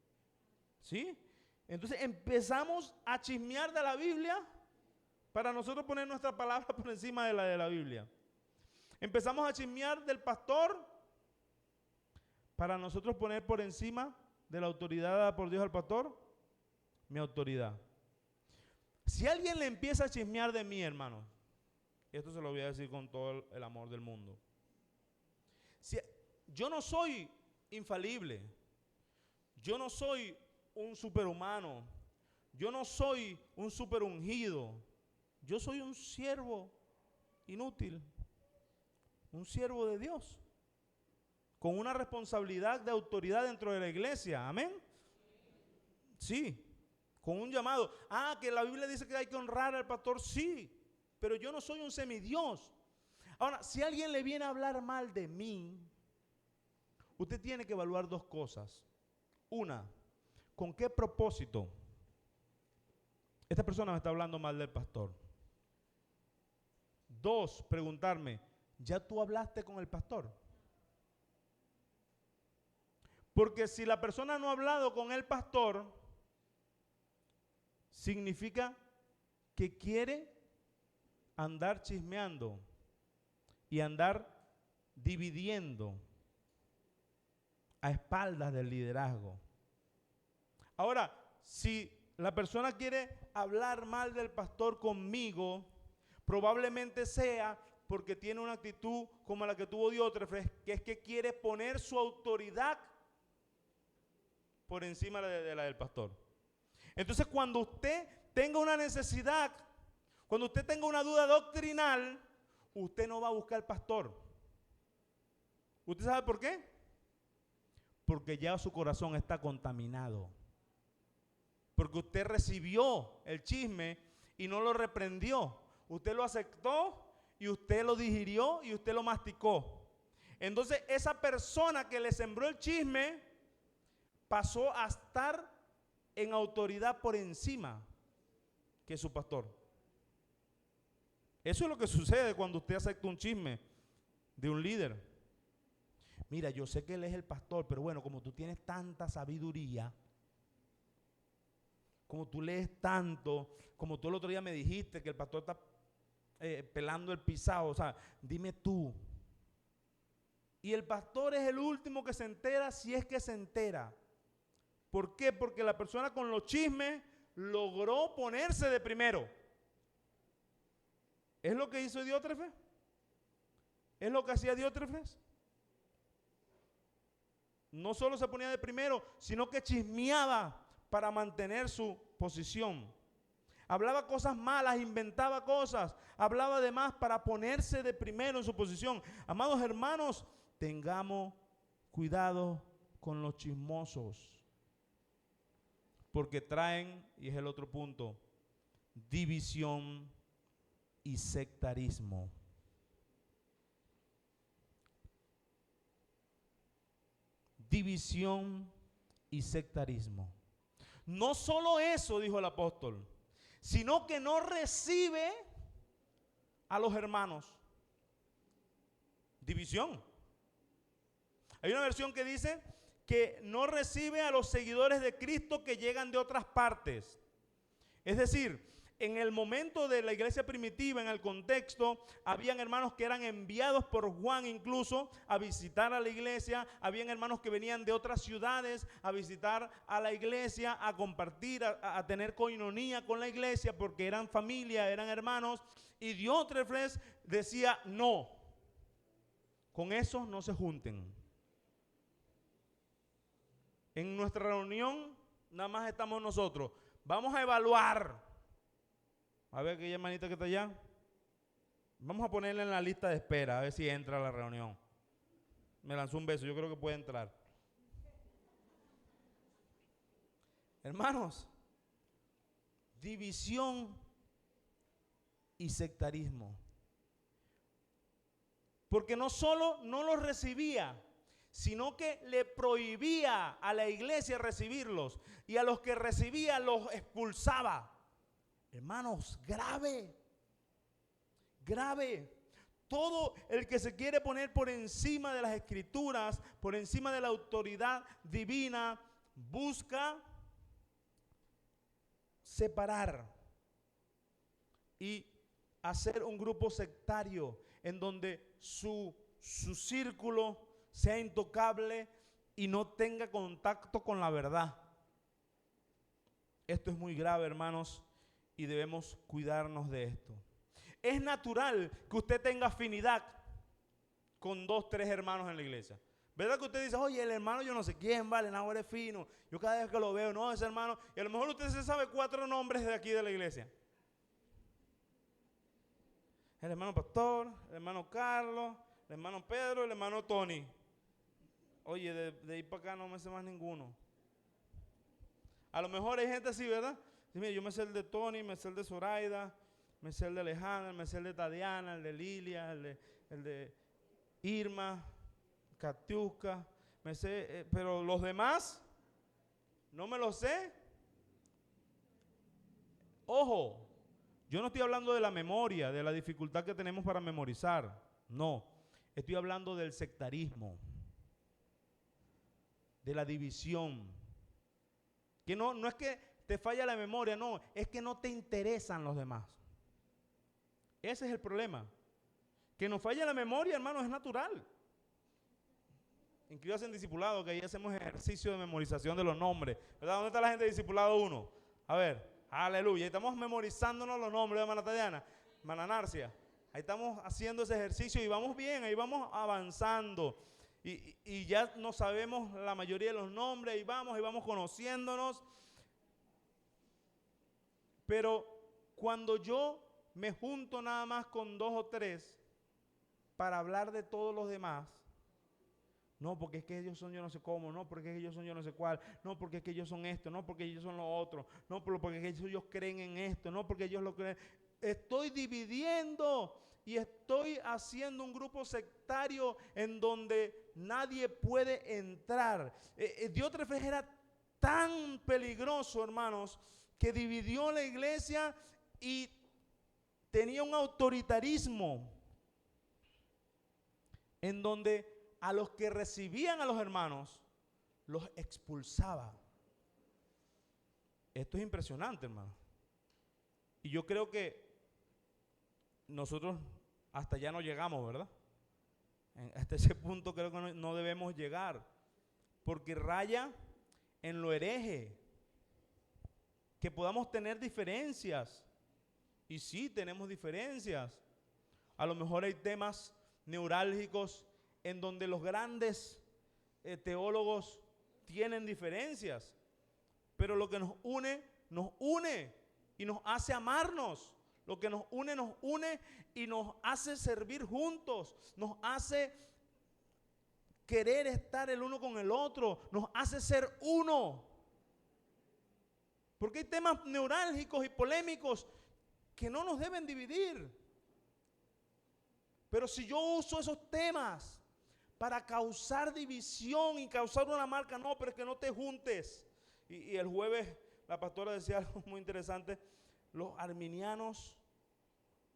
¿Sí? Entonces empezamos a chismear de la Biblia para nosotros poner nuestra palabra por encima de la Biblia. Empezamos a chismear del pastor para nosotros poner por encima de la autoridad dada por Dios al pastor, mi autoridad. Si alguien le empieza a chismear de mí, hermano, esto se lo voy a decir con todo el amor del mundo. Yo no soy infalible. Yo no soy un superhumano. Yo no soy un superungido. Yo soy un siervo inútil. un siervo de Dios, con una responsabilidad de autoridad dentro de la iglesia. Amén. Sí, con un llamado. Que la Biblia dice que hay que honrar al pastor. Sí, pero yo no soy un semidios. Ahora, si alguien le viene a hablar mal de mí, usted tiene que evaluar dos cosas. Una, ¿con qué propósito esta persona me está hablando mal del pastor? Dos, preguntarme, ¿ya tú hablaste con el pastor? Porque si la persona no ha hablado con el pastor, significa que quiere andar chismeando y andar dividiendo a espaldas del liderazgo. Ahora, si la persona quiere hablar mal del pastor conmigo, probablemente sea porque tiene una actitud como la que tuvo Diótrefes, que es que quiere poner su autoridad por encima de la del pastor. Entonces, cuando usted tenga una necesidad, cuando usted tenga una duda doctrinal, usted no va a buscar al pastor. ¿Usted sabe por qué? Porque ya su corazón está contaminado. Porque usted recibió el chisme y no lo reprendió. Usted lo aceptó y usted lo digirió y usted lo masticó. Entonces, esa persona que le sembró el chisme pasó a estar en autoridad por encima que su pastor. Eso es lo que sucede cuando usted acepta un chisme de un líder. Mira, yo sé que él es el pastor, pero bueno, como tú tienes tanta sabiduría, como tú lees tanto, como tú el otro día me dijiste que el pastor está pelando el pisado, o sea, dime tú. Y el pastor es el último que se entera, si es que se entera. ¿Por qué? Porque la persona con los chismes logró ponerse de primero. ¿Es lo que hizo Diótrefes? ¿Es lo que hacía Diótrefes? No solo se ponía de primero, sino que chismeaba para mantener su posición. Hablaba cosas malas, inventaba cosas, hablaba de más para ponerse de primero en su posición. Amados hermanos, tengamos cuidado con los chismosos, porque traen, y es el otro punto, división y sectarismo. División y sectarismo. No solo eso, dijo el apóstol, sino que no recibe a los hermanos. División. Hay una versión que dice que no recibe a los seguidores de Cristo que llegan de otras partes. Es decir, en el momento de la iglesia primitiva, en el contexto, habían hermanos que eran enviados por Juan incluso a visitar a la iglesia, habían hermanos que venían de otras ciudades a visitar a la iglesia, a compartir, a tener coinonía con la iglesia, porque eran familia, eran hermanos, y Diótrefes decía, no, con esos no se junten. En nuestra reunión nada más estamos nosotros, vamos a evaluar. A ver, aquella hermanita que está allá. Vamos a ponerla en la lista de espera, a ver si entra a la reunión. Me lanzó un beso, yo creo que puede entrar. Hermanos, división y sectarismo. Porque no solo no los recibía, sino que le prohibía a la iglesia recibirlos. Y a los que recibía los expulsaba. Hermanos, grave, grave. Todo el que se quiere poner por encima de las escrituras, por encima de la autoridad divina, busca separar y hacer un grupo sectario en donde su círculo sea intocable y no tenga contacto con la verdad. Esto es muy grave, hermanos, y debemos cuidarnos de esto. Es natural que usted tenga afinidad con 2, 3 hermanos en la iglesia. ¿Verdad que usted dice, oye, el hermano yo no sé quién, vale, ahora es fino, yo cada vez que lo veo, no, ese hermano, y a lo mejor usted se sabe 4 nombres de aquí de la iglesia? El hermano Pastor, el hermano Carlos, el hermano Pedro, el hermano Tony. Oye, de ahí para acá no me sé más ninguno. A lo mejor hay gente así, ¿verdad? Sí, mira, yo me sé el de Tony, me sé el de Zoraida, me sé el de Alejandra, me sé el de Tadiana, el de Lilia, el de Irma, Katiuska, me sé, pero los demás no me los sé. Ojo, yo no estoy hablando de la memoria, de la dificultad que tenemos para memorizar. No, estoy hablando del sectarismo, de la división. Que no es que te falla la memoria, no, es que no te interesan los demás. Ese es el problema. Que nos falla la memoria, hermano, es natural. Incluso en discipulado, que ahí hacemos ejercicio de memorización de los nombres. ¿Verdad? ¿Dónde está la gente de discipulado 1? A ver, aleluya. Estamos memorizándonos los nombres de hermana Tadiana, hermana Narcia. Ahí estamos haciendo ese ejercicio y vamos bien, ahí vamos avanzando. Y ya no sabemos la mayoría de los nombres y vamos conociéndonos. Pero cuando yo me junto nada más con 2 o 3 para hablar de todos los demás, no, porque es que ellos son yo no sé cómo, no, porque es que ellos son yo no sé cuál, no, porque es que ellos son esto, no, porque ellos son lo otro, no, porque es que ellos creen en esto, no, porque ellos lo creen. Estoy dividiendo y estoy haciendo un grupo sectario en donde nadie puede entrar. Diótrefes era tan peligroso, hermanos, que dividió la iglesia y tenía un autoritarismo en donde a los que recibían a los hermanos los expulsaba. Esto es impresionante, hermano. Y yo creo que nosotros hasta allá no llegamos, ¿verdad? Hasta ese punto creo que no debemos llegar, porque raya en lo hereje. Que podamos tener diferencias. Y sí, tenemos diferencias. A lo mejor hay temas neurálgicos en donde los grandes teólogos tienen diferencias. Pero lo que nos une y nos hace amarnos. Lo que nos une y nos hace servir juntos. Nos hace querer estar el uno con el otro. Nos hace ser uno. Porque hay temas neurálgicos y polémicos que no nos deben dividir. Pero si yo uso esos temas para causar división y causar una marca, no, pero es que no te juntes. Y el jueves la pastora decía algo muy interesante: los arminianos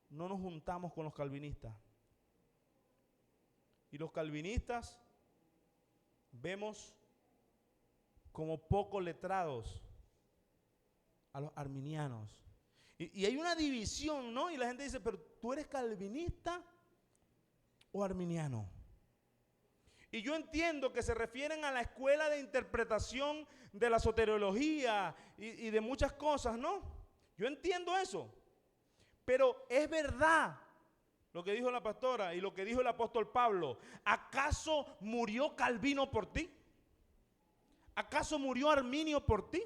no nos juntamos con los calvinistas. Y los calvinistas vemos como poco letrados a los arminianos. Y hay una división, ¿no? Y la gente dice, pero ¿tú eres calvinista o arminiano? Y yo entiendo que se refieren a la escuela de interpretación de la soteriología y de muchas cosas, ¿no? Yo entiendo eso. Pero es verdad lo que dijo la pastora y lo que dijo el apóstol Pablo. ¿Acaso murió Calvino por ti? ¿Acaso murió Arminio por ti?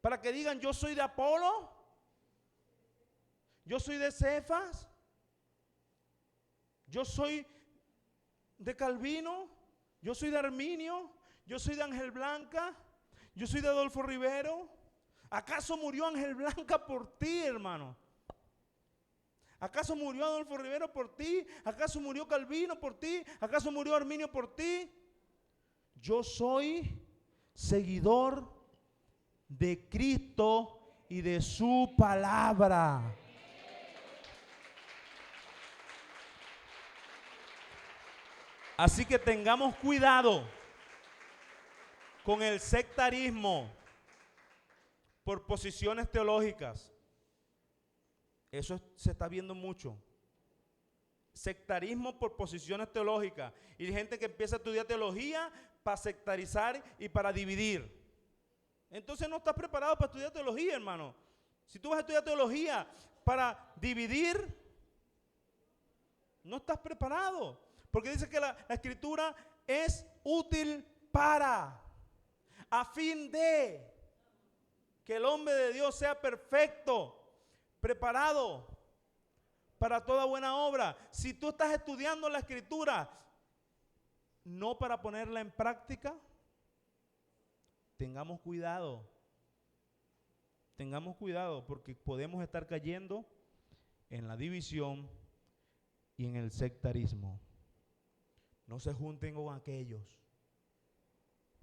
Para que digan, yo soy de Apolo, yo soy de Cefas, yo soy de Calvino, yo soy de Arminio, yo soy de Ángel Blanca, yo soy de Adolfo Rivero. ¿Acaso murió Ángel Blanca por ti, hermano? ¿Acaso murió Adolfo Rivero por ti? ¿Acaso murió Calvino por ti? ¿Acaso murió Arminio por ti? Yo soy seguidor de Cristo y de su palabra. Así que tengamos cuidado con el sectarismo por posiciones teológicas. Eso se está viendo mucho. Sectarismo por posiciones teológicas. Y hay gente que empieza a estudiar teología para sectarizar y para dividir. Entonces no estás preparado para estudiar teología, hermano. Si tú vas a estudiar teología para dividir, no estás preparado. Porque dice que la escritura es útil para, a fin de que el hombre de Dios sea perfecto, preparado para toda buena obra. Si tú estás estudiando la Escritura, no para ponerla en práctica, tengamos cuidado. Tengamos cuidado porque podemos estar cayendo en la división y en el sectarismo. No se junten con aquellos,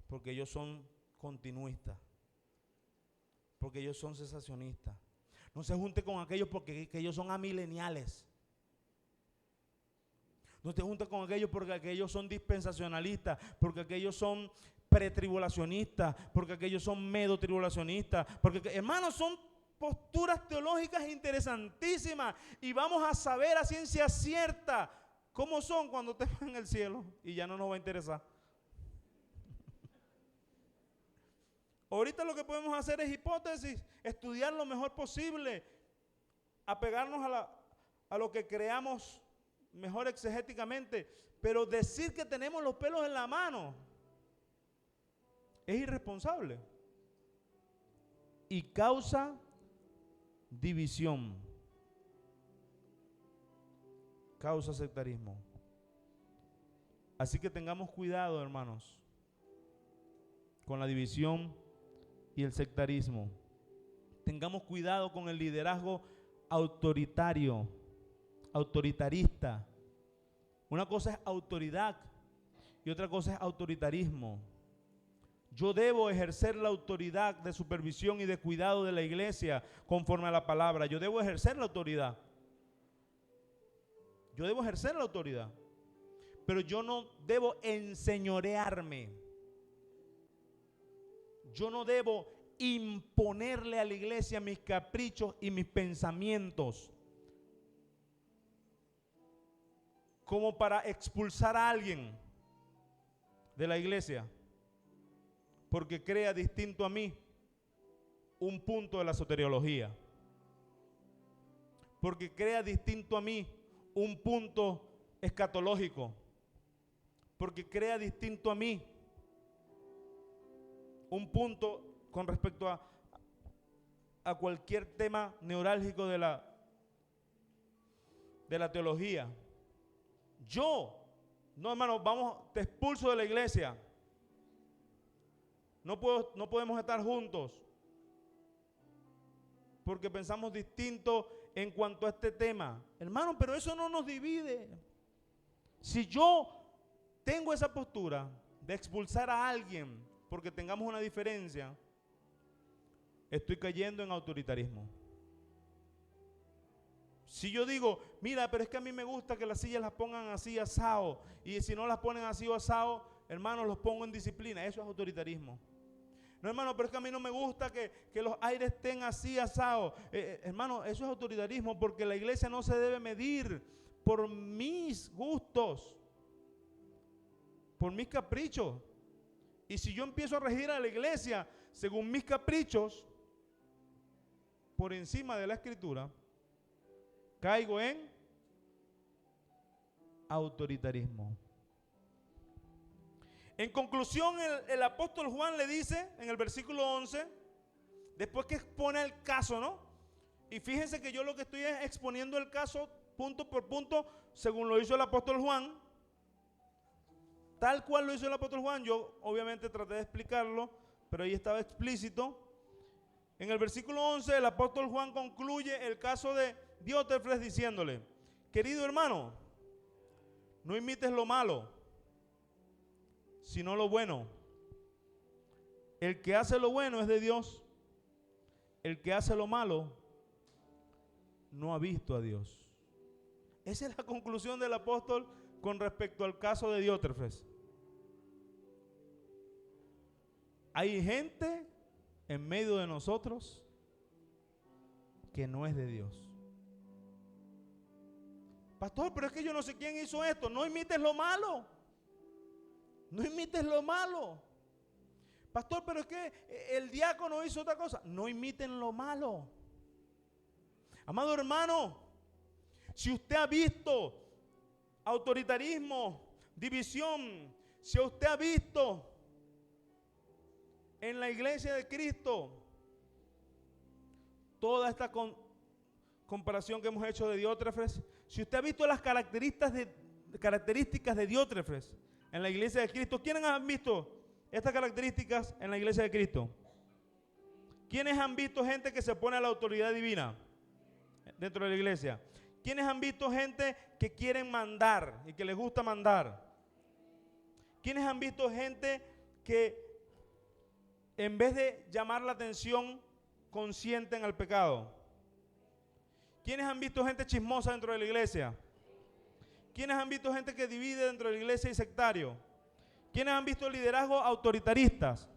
porque ellos son continuistas, porque ellos son cesacionistas. No se junten con aquellos porque ellos son amileniales. No te juntes con aquellos porque aquellos son dispensacionalistas, porque aquellos son pretribulacionistas, porque aquellos son medotribulacionistas, porque hermanos, son posturas teológicas interesantísimas y vamos a saber a ciencia cierta cómo son cuando estemos en el cielo y ya no nos va a interesar. Ahorita lo que podemos hacer es hipótesis, estudiar lo mejor posible, apegarnos a lo que creamos mejor exegéticamente, pero decir que tenemos los pelos en la mano es irresponsable y causa división, causa sectarismo. Así que tengamos cuidado, hermanos, con la división y el sectarismo. Tengamos cuidado con el liderazgo autoritarista. Una cosa es autoridad y otra cosa es autoritarismo. Yo debo ejercer la autoridad de supervisión y de cuidado de la iglesia conforme a la palabra. Yo debo ejercer la autoridad. Yo debo ejercer la autoridad. Pero yo no debo enseñorearme. Yo no debo imponerle a la iglesia mis caprichos y mis pensamientos como para expulsar a alguien de la iglesia porque crea distinto a mí un punto de la soteriología, porque crea distinto a mí un punto escatológico, porque crea distinto a mí un punto con respecto a cualquier tema neurálgico de la teología. No, hermano, te expulso de la iglesia. No podemos estar juntos porque pensamos distinto en cuanto a este tema. Hermano, pero eso no nos divide. Si yo tengo esa postura de expulsar a alguien porque tengamos una diferencia, estoy cayendo en autoritarismo. Si yo digo, mira, pero es que a mí me gusta que las sillas las pongan así asado, y si no las ponen así o asado, hermano, los pongo en disciplina, eso es autoritarismo. No, hermano, pero es que a mí no me gusta que los aires estén así asados. Hermano, eso es autoritarismo, porque la iglesia no se debe medir por mis gustos, por mis caprichos. Y si yo empiezo a regir a la iglesia según mis caprichos, por encima de la escritura, caigo en autoritarismo. En conclusión, el apóstol Juan le dice en el versículo 11, después que expone el caso, ¿no? Y fíjense que yo lo que estoy es exponiendo el caso punto por punto, según lo hizo el apóstol Juan. Tal cual lo hizo el apóstol Juan, yo obviamente traté de explicarlo, pero ahí estaba explícito. En el versículo 11, el apóstol Juan concluye el caso de Diótrefes diciéndole: querido hermano, no imites lo malo, sino lo bueno. El que hace lo bueno es de Dios. El que hace lo malo no ha visto a Dios. Esa es la conclusión del apóstol con respecto al caso de Diótrefes. Hay gente en medio de nosotros que no es de Dios. Pastor, pero es que yo no sé quién hizo esto. No imites lo malo. No imites lo malo. Pastor, pero es que el diácono hizo otra cosa. No imiten lo malo. Amado hermano, si usted ha visto autoritarismo, división, si usted ha visto en la iglesia de Cristo toda comparación que hemos hecho de Diótrefes, si usted ha visto las características de Diótrefes en la iglesia de Cristo, ¿quiénes han visto estas características en la iglesia de Cristo? ¿Quiénes han visto gente que se pone a la autoridad divina dentro de la iglesia? ¿Quiénes han visto gente que quieren mandar y que les gusta mandar? ¿Quiénes han visto gente que en vez de llamar la atención consienten al pecado? ¿Quiénes han visto gente chismosa dentro de la iglesia? ¿Quiénes han visto gente que divide dentro de la iglesia y sectario? ¿Quiénes han visto liderazgos autoritaristas?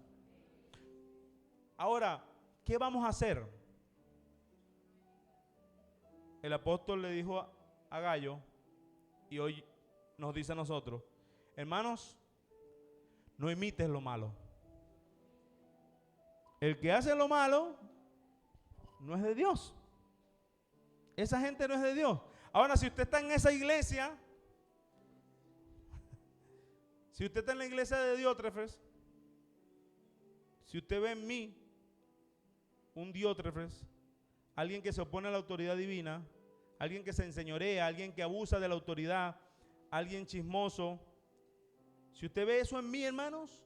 Ahora, ¿qué vamos a hacer? El apóstol le dijo a Gallo, y hoy nos dice a nosotros, hermanos, no imites lo malo. El que hace lo malo no es de Dios. Esa gente no es de Dios. Ahora, si usted está en esa iglesia, si usted está en la iglesia de Diótrefes, si usted ve en mí un Diótrefes, alguien que se opone a la autoridad divina, alguien que se enseñorea, alguien que abusa de la autoridad, alguien chismoso, si usted ve eso en mí, hermanos,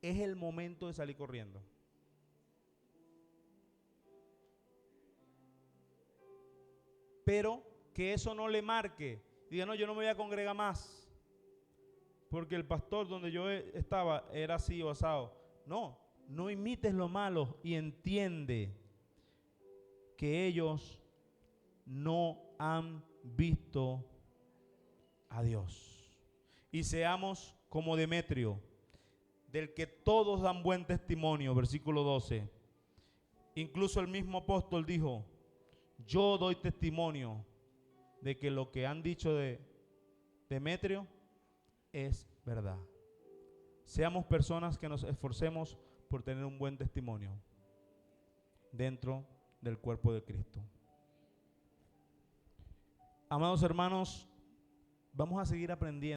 es el momento de salir corriendo. Pero que eso no le marque. Diga, no, yo no me voy a congregar más, porque el pastor donde yo estaba era así o asado. No, no imites lo malo y entiende que ellos no han visto a Dios. Y seamos como Demetrio, del que todos dan buen testimonio, versículo 12. Incluso el mismo apóstol dijo, yo doy testimonio de que lo que han dicho de Demetrio es verdad. Seamos personas que nos esforcemos por tener un buen testimonio dentro del cuerpo de Cristo. Amados hermanos, vamos a seguir aprendiendo.